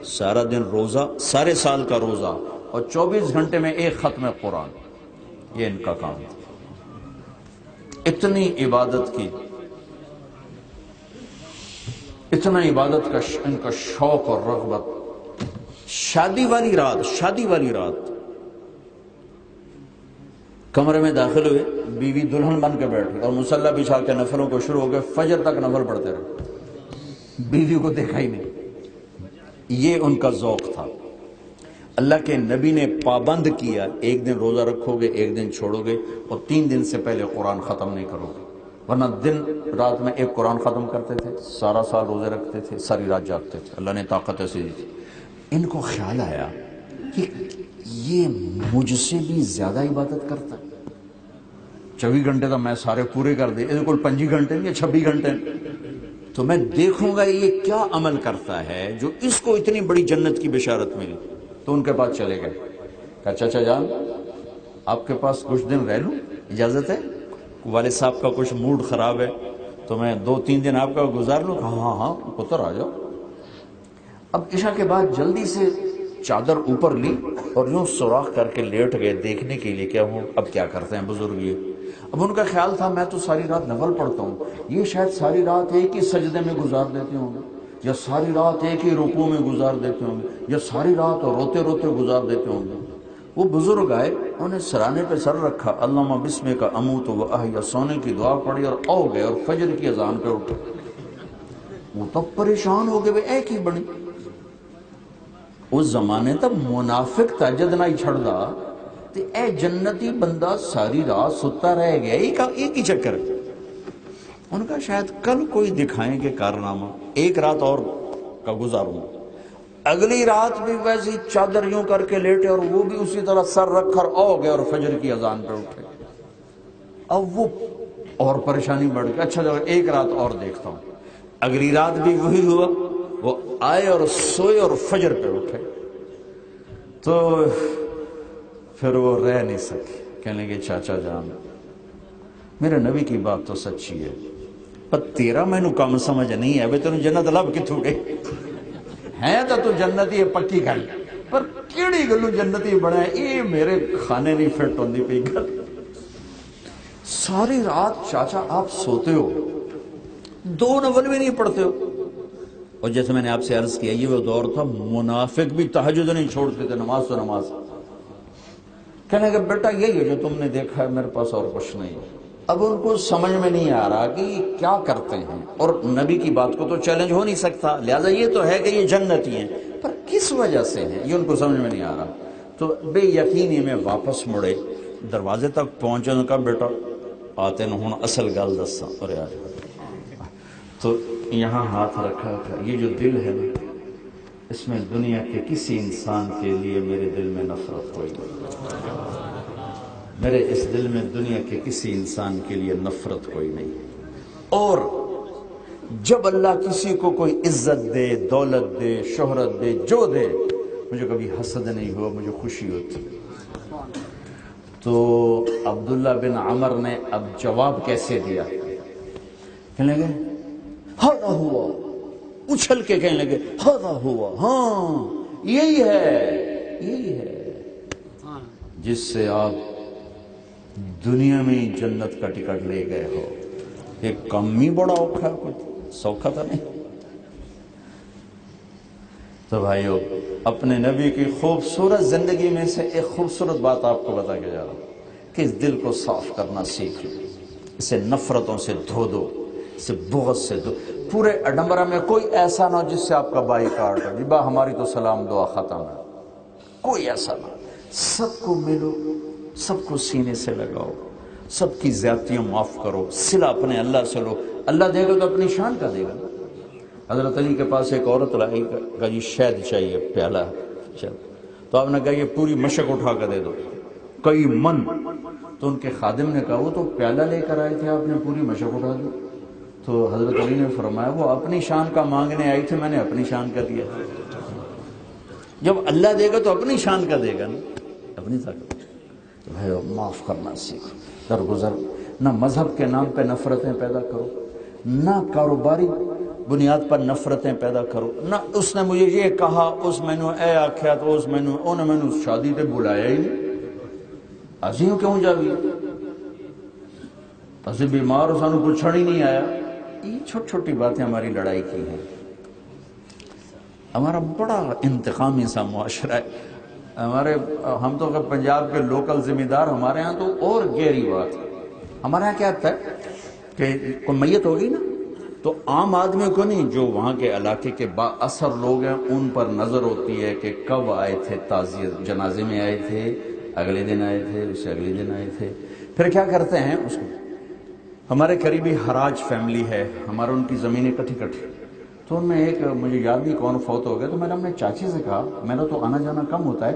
سارا دن روزہ، سارے سال کا روزہ، اور 24 گھنٹے میں ایک ختم قرآن، یہ ان کا کام تھا۔ اتنی عبادت کی، اتنا عبادت کا ان کا شوق اور رغبت۔ شادی والی رات کمرے میں داخل ہوئے، بیوی دلہن بن کے بیٹھ گئی اور مصلی بچھا کے نفلوں کو شروع ہو گئے، فجر تک نفل پڑھتے رہے، بیوی کو دیکھا ہی نہیں۔ یہ ان کا ذوق تھا۔ اللہ کے نبی نے پابند کیا، ایک دن روزہ رکھو گے، ایک دن چھوڑو گے، اور 3 دن سے پہلے قرآن ختم نہیں کرو گے، ورنہ دن رات میں ایک قرآن ختم کرتے تھے، سارا سال روزے رکھتے تھے، ساری رات جاگتے تھے۔ اللہ نے طاقت ایسی دی تھی۔ ان کو خیال آیا کہ یہ مجھ سے بھی زیادہ عبادت کرتا ہے، 24 گھنٹے تو میں سارے پورے کر دے، یہ کوئی 25 گھنٹے نہیں، 26 گھنٹے، تو میں دیکھوں گا یہ کیا عمل کرتا ہے جو اس کو اتنی بڑی جنت کی بشارت ملی۔ تو ان کے پاس چلے گئے، کہا چچا جان آپ کے پاس کچھ دن رہ لوں، اجازت ہے؟ والد صاحب کا کچھ موڈ خراب ہے تو میں 2-3 دن آپ کا گزار لوں؟ ہاں ہاں پتر آ جاؤ۔ اب عشاء کے بعد جلدی سے چادر اوپر لی اور یوں سوراخ کر کے لیٹ گئے دیکھنے کے لیے کیا ہوں اب کیا کرتے ہیں بزرگ یہ۔ اب ان کا خیال تھا میں تو ساری رات نفل پڑھتا ہوں، یہ شاید ساری رات ایک ہی سجدے میں گزار دیتے ہوں گے، یا ساری رات ایک ہی رکوع میں گزار دیتے ہوں گے، یا ساری رات روتے روتے گزار دیتے ہوں گے۔ وہ بزرگ آئے، انہوں نے سرانے پہ سر رکھا، اللہم بسمک اموت و احیا، سونے کی دعا پڑھی اور او گئے اور فجر کی اذان پہ اٹھے۔ وہ تو پریشان ہو گئے، ایک ہی بڑی اس زمانے تک منافق تہجد نہ ہی چھڑ دا تے اے جنتی بندہ ساری رات ستا رہ گیا، ایک ہی چکر۔ ان کا شاید کل کوئی دکھائیں گے کارنامہ، ایک رات اور کا گزاروں۔ اگلی رات بھی ویسی چادر یوں کر کے لیٹے اور وہ بھی اسی طرح سر رکھ کر او گئے اور فجر کی اذان پہ اٹھے۔ اب وہ اور پریشانی بڑھ گئی، اچھا ایک رات اور دیکھتا ہوں۔ اگلی رات بھی وہی ہوا، وہ آئے اور سوئے اور فجر پہ اٹھے۔ تو پھر وہ رہ نہیں سکے، کہنے لگے چاچا جان میرے نبی کی بات تو سچی ہے، پر تیرا مینو کم سمجھ نہیں ہے، تینوں جنت لب کتوں گئے ہے تو جنتی پکی گل، پر کیڑی گلو جنتی بنا یہ میرے کھانے نہیں فٹ ہوندی پئی گل۔ ساری رات چاچا آپ سوتے ہو، 2 نفل بھی نہیں پڑھتے ہو، اور جیسے میں نے آپ سے عرض کیا یہ وہ دور تھا منافق بھی تہجد نہیں چھوڑتے تھے، نماز تو نماز۔ کہنے کہ بیٹا یہی ہے جو تم نے دیکھا ہے، میرے پاس اور کچھ نہیں۔ اب ان کو سمجھ میں نہیں آ رہا کہ یہ کیا کرتے ہیں، اور نبی کی بات کو تو چیلنج ہو نہیں سکتا، لہٰذا یہ تو ہے کہ یہ جنتی ہیں، پر کس وجہ سے ہیں یہ ان کو سمجھ میں نہیں آ رہا۔ تو بے یقینی میں واپس مڑے، دروازے تک پہنچے، ان کا بیٹا آتے نہ ہوں اصل گل دساں، اور یار تو یہاں ہاتھ رکھا تھا، یہ جو دل ہے نا اس میں دنیا کے کسی انسان کے لیے میرے دل میں نفرت کوئی نہیں، میرے اس دل میں دنیا کے کسی انسان کے لیے نفرت کوئی نہیں۔ اور جب اللہ کسی کو کوئی عزت دے، دولت دے، شہرت دے، جو دے، مجھے کبھی حسد نہیں ہوا، مجھے خوشی ہوتی۔ تو عبداللہ بن عمر نے اب جواب کیسے دیا؟ کہنے لگے ہذا ہوا، اچھل کے کہنے لگے ہذا ہوا، ہاں یہی ہے جس سے آپ دنیا میں جنت کا ٹکٹ لے گئے ہو۔ ایک کم ہی بڑا اوکھا، کچھ سوکھا تھا نہیں۔ تو بھائیو اپنے نبی کی خوبصورت زندگی میں سے ایک خوبصورت بات آپ کو بتا کے جا رہا ہوں کہ اس دل کو صاف کرنا سیکھ لو، اسے نفرتوں سے دھو دو، اسے بغض سے دو۔ پورے اڈمبرا میں کوئی ایسا نہ ہو جس سے آپ کا بائی کاٹ ہو، جی با ہماری تو سلام دعا ختم ہے، کوئی ایسا نہ۔ سب کو ملو، سب کو سینے سے لگاؤ، سب کی زیادتیاں معاف کرو، صلہ اپنے اللہ سے لو، اللہ دے گا تو اپنی شان کا دے گا۔ حضرت علی کے پاس ایک عورت لائی، کہا جی شہد چاہیے پیالہ، چل تو آپ نے کہا یہ پوری مشق اٹھا کر دے دو، کئی من۔ تو ان کے خادم نے کہا وہ تو پیالہ لے کر آئے تھے، آپ نے پوری مشق اٹھا دی۔ تو حضرت علی نے فرمایا وہ اپنی شان کا مانگنے آئی تھی، میں نے اپنی شان کا دیا۔ جب اللہ دے گا تو اپنی شان کا دے گا نا، اپنی طاقت۔ تو بھائی معاف کرنا سیکھ، درگزر نہ مذہب کے نام پہ نفرتیں پیدا کرو، نہ کاروباری بنیاد پر نفرتیں پیدا کرو، نہ اس نے مجھے یہ کہا، اس میں نے اے آکھیا تو اس میں نے انہوں میں نے شادی تے بلایا ہی نہیں، ازیوں کیوں جاوی، اسی بیمار ہو سانو پوچھن ہی نہیں آیا۔ یہ چھوٹی چھوٹی باتیں ہماری لڑائی کی ہیں۔ ہمارا بڑا انتقامی سا معاشرہ ہے، ہمارے ہم تو اگر پنجاب کے لوکل ذمہ دار ہمارے ہاں تو اور گہری بات ہے. ہمارے یہاں کیا ہوتا ہے کہ کوئی میت ہوگی نا تو عام آدمی کو نہیں، جو وہاں کے علاقے کے با اثر لوگ ہیں ان پر نظر ہوتی ہے کہ کب آئے تھے تعزیت، جنازے میں آئے تھے، اگلے دن آئے تھے، اس سے اگلے دن آئے تھے. پھر کیا کرتے ہیں اس کو، ہمارے قریبی حراج فیملی ہے، ہمارا ان کی زمینیں کٹھی کٹھی، تو ان میں ایک مجھے یاد نہیں کون فوت ہو گیا، تو میں نے اپنے چاچی سے کہا، میرا تو آنا جانا کم ہوتا ہے،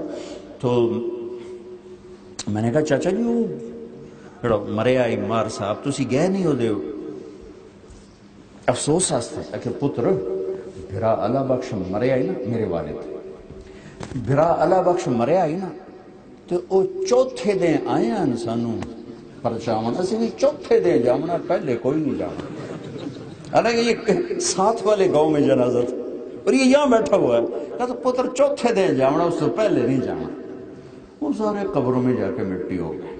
تو میں نے کہا چاچا جی وہ جڑا مریا مار صاحب تسی گئے نہیں ہو دے افسوس واسطے کہ پتر بھرا اللہ بخش مریا ہی نا، میرے والد بھرا اللہ بخش مریا ہی نا تو وہ چوتھے دن آئے ہیں سانو پرچاون، اسی بھی چوتھے دن جامنا، پہلے کوئی نہیں جانا. حالانکہ یہ ساتھ والے گاؤں میں جنازہ تھا اور یہ یہاں بیٹھا ہوا ہے، کہا تو پتر چوتھے دن جامنا، اس سے پہلے نہیں جانا. وہ سارے قبروں میں جا کے مٹی ہو گئے.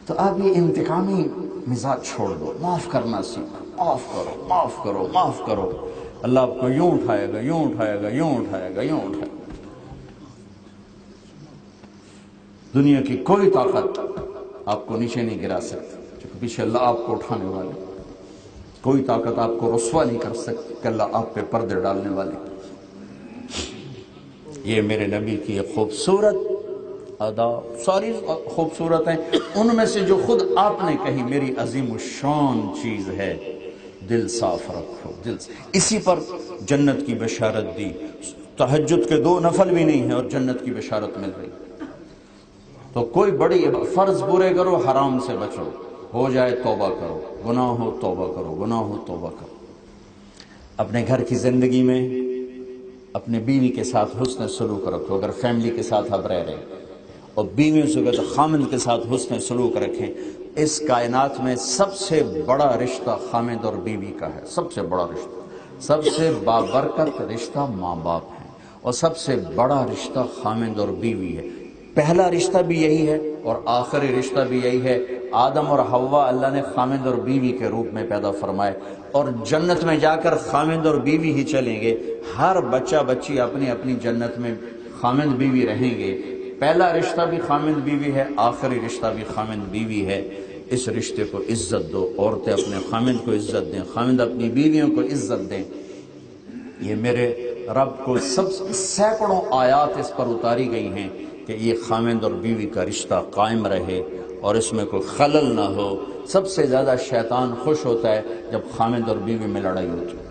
تو آپ یہ انتقامی مزاج چھوڑ دو، معاف کرنا سیکھو، معاف کرو معاف کرو معاف کرو. اللہ آپ کو یوں اٹھائے گا، یوں اٹھائے گا، یوں اٹھائے گا، یوں اٹھائے گا. دنیا کی کوئی طاقت آپ کو نیچے نہیں گرا سکتی کیونکہ پیچھے اللہ آپ کو اٹھانے والے. کوئی طاقت آپ کو رسوا نہیں کر سکتی کہ اللہ آپ پہ پردے ڈالنے والے. یہ میرے نبی کی ایک خوبصورت ادا، ساری خوبصورت ہیں، ان میں سے جو خود آپ نے کہی میری عظیم الشان چیز ہے، دل صاف رکھو دل. اسی پر جنت کی بشارت دی. تہجد کے 2 نفل بھی نہیں ہیں اور جنت کی بشارت مل رہی. تو کوئی بڑی فرض پورے کرو، حرام سے بچو، ہو جائے توبہ کرو، گناہ ہو توبہ کرو، گناہ ہو توبہ کرو. اپنے گھر کی زندگی میں اپنے بیوی کے ساتھ حسن سلوک رکھو، اگر فیملی کے ساتھ آپ رہ رہے ہیں، اور بیویوں سے تو خامند کے ساتھ حسن سلوک رکھیں. اس کائنات میں سب سے بڑا رشتہ خامند اور بیوی کا ہے، سب سے بڑا رشتہ. سب سے بابرکت رشتہ ماں باپ ہے اور سب سے بڑا رشتہ خامند اور بیوی ہے. پہلا رشتہ بھی یہی ہے اور آخری رشتہ بھی یہی ہے. آدم اور حوا اللہ نے خامند اور بیوی کے روپ میں پیدا فرمائے، اور جنت میں جا کر خامند اور بیوی ہی چلیں گے. ہر بچہ بچی اپنی اپنی جنت میں خامند بیوی رہیں گے. پہلا رشتہ بھی خامند بیوی ہے، آخری رشتہ بھی خامند بیوی ہے. اس رشتے کو عزت دو. عورتیں اپنے خامند کو عزت دیں، خامند اپنی بیویوں کو عزت دیں. یہ میرے رب کو سینکڑوں آیات اس پر اتاری گئی ہیں کہ یہ خامند اور بیوی کا رشتہ قائم رہے اور اس میں کوئی خلل نہ ہو. سب سے زیادہ شیطان خوش ہوتا ہے جب خامند اور بیوی میں لڑائی ہوتی ہے.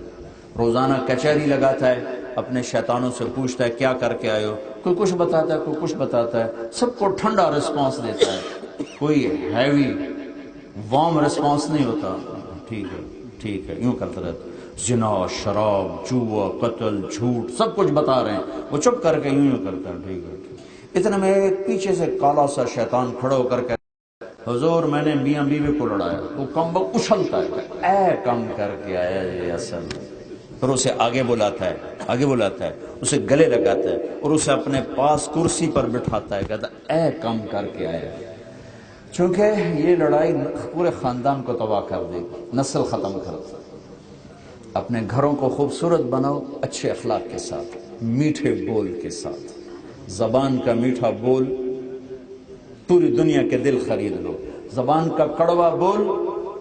روزانہ کچہری لگاتا ہے، اپنے شیطانوں سے پوچھتا ہے کیا کر کے آئے ہو، کوئی کچھ بتاتا ہے، کوئی کچھ بتاتا ہے. سب کو ٹھنڈا رسپانس دیتا ہے، کوئی ہیوی وارم رسپانس نہیں ہوتا. ٹھیک ہے ٹھیک ہے، یوں کرتا رہتا. زنا، شراب، جوا، قتل، جھوٹ سب کچھ بتا رہے ہیں، وہ چپ کر کے یوں کرتا ہے. ٹھیک ہے. اتنے میں ایک پیچھے سے کالا سا شیطان کھڑا ہو کر کے، حضور میں نے میاں بیوی کو لڑایا. وہ کم بک اچھلتا ہے، اے کم کر کے آیا یہ اصل. پھر اسے آگے بلاتا ہے، اسے گلے لگاتا ہے اور اسے اپنے پاس کرسی پر بٹھاتا ہے، کہتا ہے اے کم کر کے آیا. چونکہ یہ لڑائی پورے خاندان کو تباہ کر دے گی، نسل ختم کر دے. اپنے گھروں کو خوبصورت بناؤ، اچھے اخلاق کے ساتھ، میٹھے بول کے ساتھ. زبان کا میٹھا بول پوری دنیا کے دل خرید لو. زبان کا کڑوا بول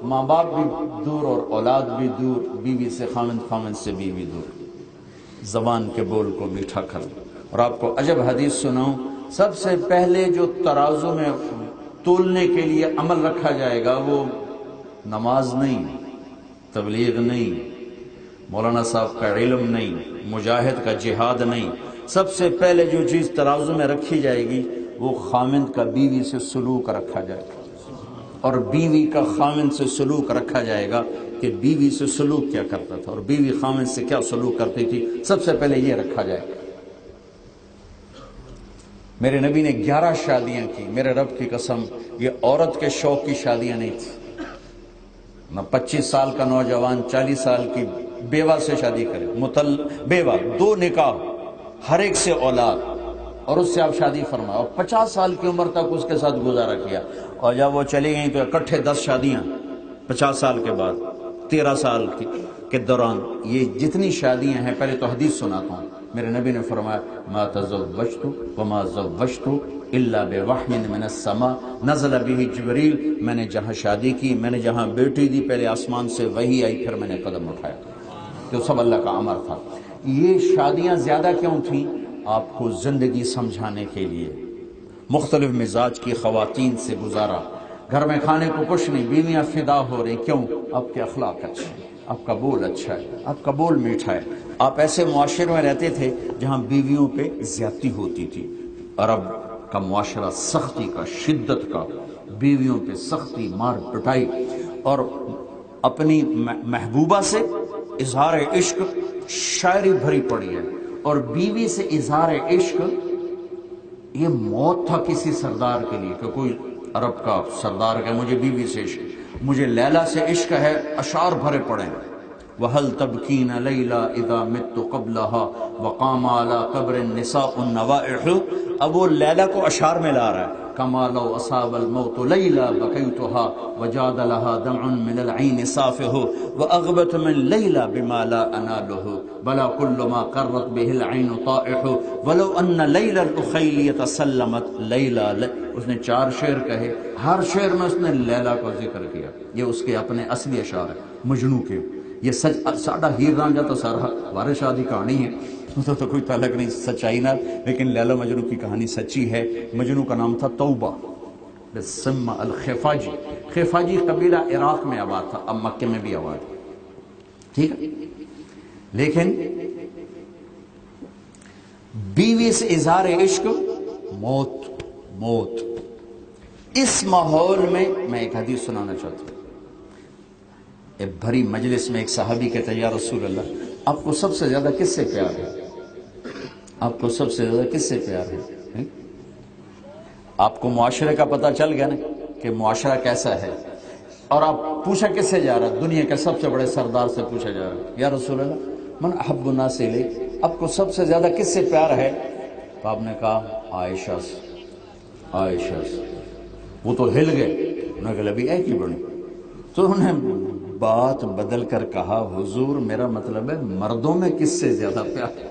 ماں باپ بھی دور اور اولاد بھی دور، بیوی سے خامند، خامند سے بیوی دور. زبان کے بول کو میٹھا کر لو. اور آپ کو عجب حدیث سناؤں، سب سے پہلے جو ترازو میں تولنے کے لیے عمل رکھا جائے گا وہ نماز نہیں، تبلیغ نہیں، مولانا صاحب کا علم نہیں، مجاہد کا جہاد نہیں. سب سے پہلے جو چیز ترازو میں رکھی جائے گی وہ خامند کا بیوی سے سلوک رکھا جائے گا، اور بیوی کا خامند سے سلوک رکھا جائے گا کہ بیوی سے سلوک کیا کرتا تھا اور بیوی خامند سے کیا سلوک کرتی تھی. سب سے پہلے یہ رکھا جائے گا. میرے نبی نے 11 شادیاں کی. میرے رب کی قسم یہ عورت کے شوق کی شادیاں نہیں تھی. نہ 25 سال کا نوجوان 40 سال کی بیوہ سے شادی کرے، بیوہ 2 نکاح، ہر ایک سے اولاد، اور اس سے آپ شادی فرمائے اور 50 سال کی عمر تک اس کے ساتھ گزارا کیا. اور جب وہ چلی گئیں تو اکٹھے 10 شادیاں 50 سال کے بعد، 13 سال کے دوران. یہ جتنی شادیاں ہیں، پہلے تو حدیث سناتا ہوں. میرے نبی نے فرمایا ما تزوجت وما زوجت الا بوحی من السماء نزل به جبریل، میں نے جہاں شادی کی، میں نے جہاں بیٹی دی، پہلے آسمان سے وحی آئی، پھر میں نے قدم اٹھایا، تو سب اللہ کا امر تھا۔ یہ شادیاں زیادہ کیوں تھیں؟ آپ کو زندگی سمجھانے کے لیے۔ مختلف مزاج کی خواتین سے گزارا، گھر میں کھانے کو کچھ نہیں، بیویاں فدا ہو رہی، کیوں؟ آپ کے اخلاق اچھے ہیں، آپ کا بول اچھا ہے، آپ کا بول میٹھا ہے۔ آپ ایسے معاشرے میں رہتے تھے جہاں بیویوں پہ زیادتی ہوتی تھی۔ عرب کا معاشرہ سختی کا، شدت کا، بیویوں پہ سختی، مار پٹائی، اور اپنی محبوبہ سے اظہار عشق شاعری بھری پڑی ہے، اور بیوی سے اظہار عشق یہ موت تھا کسی سردار کے لیے، کہ کوئی عرب کا سردار کہ مجھے بیوی سے عشق، مجھے لیلا سے عشق ہے، اشعار بھرے پڑے ہیں۔ وَهَلْ تَبْكِينَ لَيْلَا إِذَا مِتُّ قَبْلَهَا وَقَامَ عَلَى قَبْرِ النِّسَاءُ النَّوَائِحُ، اب وہ لیلا کو اشعار میں لا رہا ہے، كَمَا لَوْ أَصَابَ الْمَوْتُ لَيْلَا بَكَيْتُهَا وَجَادَ لَهَا دَمْعٌ مِّنَ الْعَيْنِ صَافِحُ وَأَغْبَتُ مِن لَيْلَا بِمَا لَا أَنَالُهُ بَلَا كُلُّ مَا قَرَّتْ بِهِ الْعَيْنُ طَائِحُ وَلَوْ أَنَّ لَيْلَا الْأُخَيْلِيَةَ سَلَّمَتْ لَيْلَا۔ اس نے 4 شعر کہے، ہر شعر میں اس نے لیلا کو ذکر کیا، یہ اس کے اپنے اصلی اشعار ہیں مجنوں کے۔ یہ سچ ساڈا ہیر رانجھا تو سارا وارث شاہ کی کہانی ہے، اس تو کوئی تعلق نہیں سچائی نہ، لیکن لیلا مجنوں کی کہانی سچی ہے۔ مجنوں کا نام تھا توبہ بسم الخفاجی، خفاجی قبیلہ عراق میں آباد تھا، اب مکے میں بھی آباد ہے، ٹھیک ہے۔ لیکن بیوی سے اظہار عشق، موت موت۔ اس ماحول میں میں ایک حدیث سنانا چاہتا ہوں۔ ایک بھری مجلس میں ایک صحابی کہتا ہے یا رسول اللہ، آپ کو سب سے زیادہ کس سے پیار ہے؟ آپ کو سب سے زیادہ کس سے پیار ہے؟ آپ کو معاشرے کا پتہ چل گیا نا کہ معاشرہ کیسا ہے، اور آپ پوچھا کس سے جا رہا؟ دنیا کے سب سے بڑے سردار سے پوچھا جا رہا ہے، یا رسول اللہ من احب الناس الیک، آپ کو سب سے زیادہ کس سے پیار ہے؟ تو آپ نے کہا عائشہ سے، عائشہ سے۔ وہ تو ہل گئے، انہوں نے کہا لبی ایک ہی بڑی، تو انہوں نے بات بدل کر کہا حضور میرا مطلب ہے مردوں میں کس سے زیادہ پیار ہے؟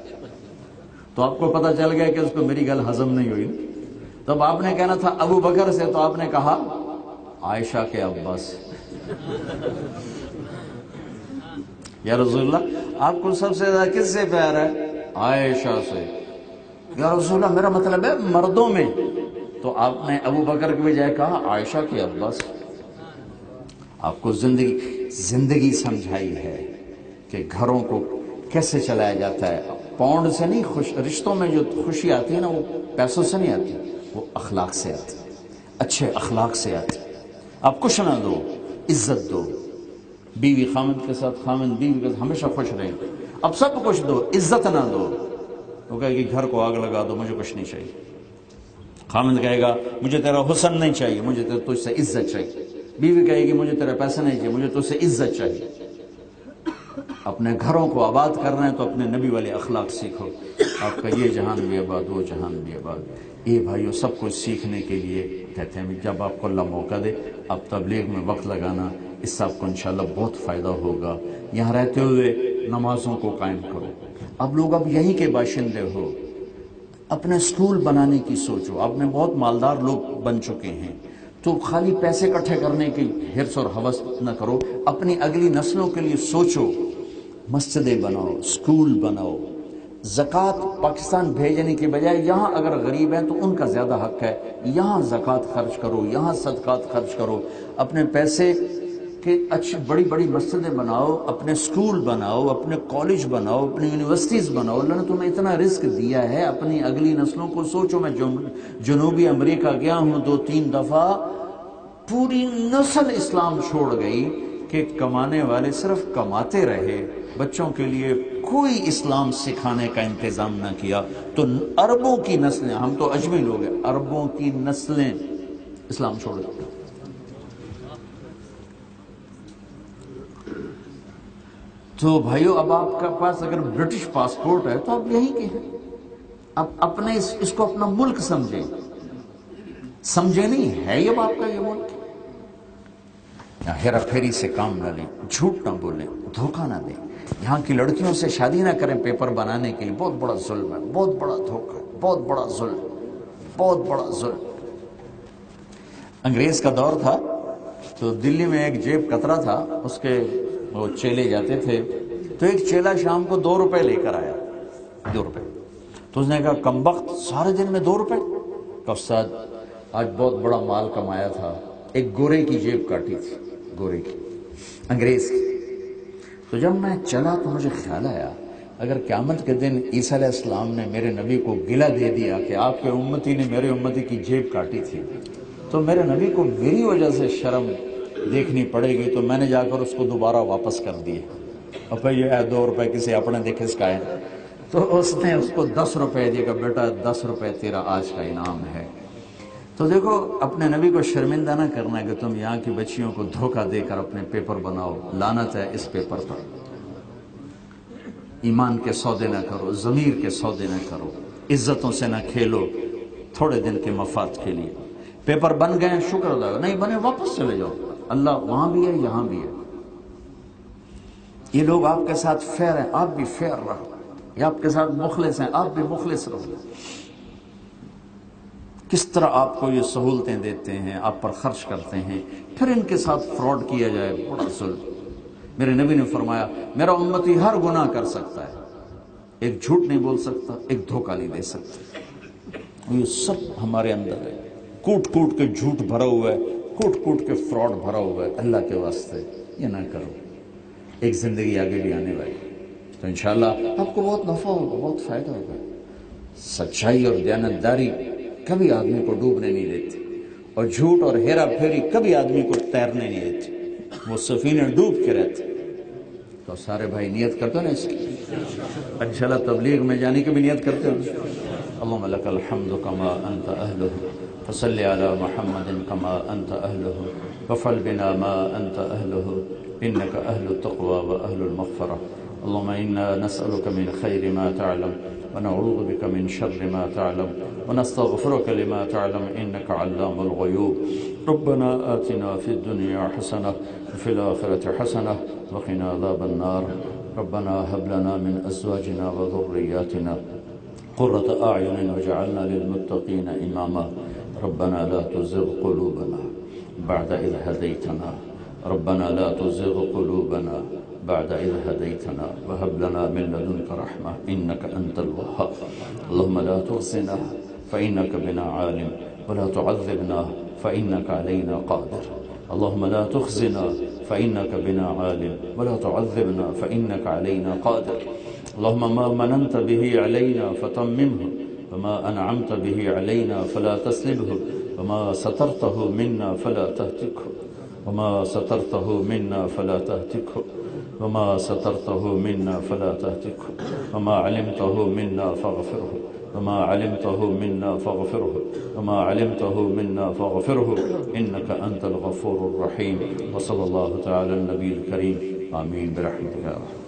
تو آپ کو پتہ چل گیا کہ اس کو میری گل ہضم نہیں ہوئی۔ تب آپ نے کہنا تھا ابو بکر سے، تو آپ نے کہا عائشہ کے ابا سے۔ یا رسول اللہ آپ کو سب سے زیادہ کس سے پیار ہے؟ عائشہ سے۔ یا رسول اللہ میرا مطلب ہے مردوں میں، تو آپ نے ابو بکر کے بجائے کہا عائشہ کے ابا سے۔ آپ کو زندگی سمجھائی ہے کہ گھروں کو کیسے چلایا جاتا ہے، پاؤنڈ سے نہیں، رشتوں میں جو خوشی آتی ہے نا وہ پیسوں سے نہیں آتی، وہ اخلاق سے آتی، اچھے اخلاق سے آتی۔ آپ کچھ نہ دو، عزت دو، بیوی خامند کے ساتھ، خامند بیوی کے ساتھ ہمیشہ خوش رہیں۔ اب سب کچھ دو، عزت نہ دو۔ وہ کہے گی گھر کو آگ لگا دو، مجھے کچھ نہیں چاہیے۔ خامند کہے گا مجھے تیرا حسن نہیں چاہیے، مجھے تجھ سے عزت چاہیے۔ بیوی کہے گی مجھے تیرے پیسے نہیں چاہیے، مجھے تجھ سے عزت چاہیے۔ اپنے گھروں کو آباد کرنا ہے تو اپنے نبی والے اخلاق سیکھو، آپ کا یہ جہان بھی آباد، وہ جہان بھی آباد۔ یہ بھائیو سب کچھ سیکھنے کے لیے کہتے ہیں جب آپ کو اللہ موقع دے آپ تبلیغ میں وقت لگانا، اس سے آپ کو انشاءاللہ بہت فائدہ ہوگا۔ یہاں رہتے ہوئے نمازوں کو قائم کرو۔ اب لوگ اب یہیں کے باشندے ہو، اپنے سکول بنانے کی سوچو۔ آپ نے بہت مالدار لوگ بن چکے ہیں، تو خالی پیسے اکٹھے کرنے کی حرص اور ہوس نہ کرو، اپنی اگلی نسلوں کے لیے سوچو۔ مسجدیں بناؤ، سکول بناؤ۔ زکوٰۃ پاکستان بھیجنے کی بجائے یہاں اگر غریب ہیں تو ان کا زیادہ حق ہے، یہاں زکوٰۃ خرچ کرو، یہاں صدقات خرچ کرو۔ اپنے پیسے کہ اچھی بڑی بڑی مسجدیں بناؤ، اپنے سکول بناؤ، اپنے کالج بناؤ، اپنی یونیورسٹیز بناؤ۔ اللہ نے تمہیں اتنا رزق دیا ہے، اپنی اگلی نسلوں کو سوچو۔ میں جنوبی امریکہ گیا ہوں 2-3 دفعہ، پوری نسل اسلام چھوڑ گئی کہ کمانے والے صرف کماتے رہے، بچوں کے لیے کوئی اسلام سکھانے کا انتظام نہ کیا۔ تو اربوں کی نسلیں، ہم تو اجمی لوگ ہیں، اربوں کی نسلیں اسلام چھوڑ گئی۔ تو بھائیو اب آپ کے پاس اگر برٹش پاسپورٹ ہے تو آپ یہیں کے ہیں، اب اپنے اس کو اپنا ملک سمجھیں، سمجھے نہیں ہے یہ آپ کا یہ ملک۔ ہیرا پھیری سے کام نہ لیں، جھوٹ نہ بولیں، دھوکہ نہ دیں۔ یہاں کی لڑکیوں سے شادی نہ کریں پیپر بنانے کے لیے، بہت بڑا ظلم ہے، بہت بڑا دھوکہ ہے، بہت بڑا ظلم، بہت بڑا ظلم۔ انگریز کا دور تھا تو دلی میں ایک جیب کترا تھا، اس کے وہ چیلے جاتے تھے، تو ایک چیلا شام کو 2 روپے لے کر آیا، 2 روپے۔ تو اس نے کہا کمبخت سارے دن میں 2 روپے؟ کہ استاد آج بہت بڑا مال کمایا تھا، ایک گورے کی جیب کاٹی تھی، گورے کی، انگریز کی۔ تو جب میں چلا تو مجھے خیال آیا اگر قیامت کے دن عیسیٰ علیہ السلام نے میرے نبی کو گلہ دے دیا کہ آپ کے امتی نے میرے امتی کی جیب کاٹی تھی، تو میرے نبی کو میری وجہ سے شرم دیکھنی پڑے گی، تو میں نے جا کر اس کو دوبارہ واپس کر دیے۔ اور پھر یہ 2 روپے کسی اپنے دیکھے اس کا ہے، تو اس نے اس کو 10 روپے دیا کہ بیٹا 10 روپے تیرا آج کا انعام ہے۔ تو دیکھو اپنے نبی کو شرمندہ نہ کرنا ہے کہ تم یہاں کی بچیوں کو دھوکہ دے کر اپنے پیپر بناؤ، لعنت ہے اس پیپر پر۔ ایمان کے سودے نہ کرو، ضمیر کے سودے نہ کرو، عزتوں سے نہ کھیلو تھوڑے دن کے مفاد کے لیے۔ پیپر بن گئے شکر ادا، نہیں بنے واپس چلے جاؤ، اللہ وہاں بھی ہے یہاں بھی ہے۔ یہ لوگ آپ کے ساتھ فیئر ہیں، آپ بھی فیئر رہو، یہ آپ کے ساتھ مخلص ہیں، آپ بھی مخلص رہو۔ کس طرح آپ کو یہ سہولتیں دیتے ہیں، آپ پر خرچ کرتے ہیں، پھر ان کے ساتھ فراڈ کیا جائے، بڑا ظلم۔ میرے نبی نے فرمایا میرا امتی ہر گناہ کر سکتا ہے، ایک جھوٹ نہیں بول سکتا، ایک دھوکہ نہیں دے سکتا۔ یہ سب ہمارے اندر ہے، کوٹ کوٹ کے جھوٹ بھرا ہوا ہے، کوٹ کوٹ کے فراڈ بھرا ہوا ہے۔ اللہ کے واسطے یہ نہ کرو، ایک زندگی آگے بھی آنے والی، تو انشاءاللہ آپ کو بہت نفع ہوگا، بہت فائدہ ہوگا۔ سچائی اور دیانتداری کبھی آدمی کو ڈوبنے نہیں دیتی، اور جھوٹ اور ہیرا پھیری کبھی آدمی کو تیرنے نہیں دیتی، وہ سفینے ڈوب کے رہتے۔ تو سارے بھائی نیت کرتے ہیں نا اس کی، انشاءاللہ تبلیغ میں جانے کی بھی نیت کرتے ہیں۔ اللہم لک الحمد کما انت اہلہ، فصل علی محمد کما انت اہلہ، وفعل بنا ما انت اہلہ، انک اہل التقوی و اہل المغفرہ۔ اللہم انا نسألک من خیر ما تعلم ونعوذ بك من شر ما تعلم ونستغفرك لما تعلم إنك علام الغيوب۔ ربنا آتنا في الدنيا حسنة وفي الآخرة حسنة وقنا عذاب النار۔ ربنا هب لنا من أزواجنا وذرياتنا قرة أعين واجعلنا للمتقين إماما۔ ربنا لا تزغ قلوبنا بعد إذ هديتنا، ربنا لا تزغ قلوبنا بعد إذ هديتنا وهب لنا من لدنك رحمة إنك أنت الوهاب۔ اللهم لا تخزنا فإنك بنا عالم، ولا تعذبنا فإنك علينا قادر۔ اللهم لا تخزنا فإنك بنا عالم، ولا تعذبنا فإنك علينا قادر۔ اللهم ما مننت به علينا فتممه، وما أنعمت به علينا فلا تسلبه، وما سترته منا فلا تهتكه، وما سترته منا فلا تهتكه، وما سترته منا فلا تهتكه، وما علمته منا فاغفره، وما علمته منا فاغفره، وما علمته منا فاغفره، إنك أنت الغفور الرحيم۔ وصلى الله تعالى النبي الكريم، آمين برحمتك يا رحمة۔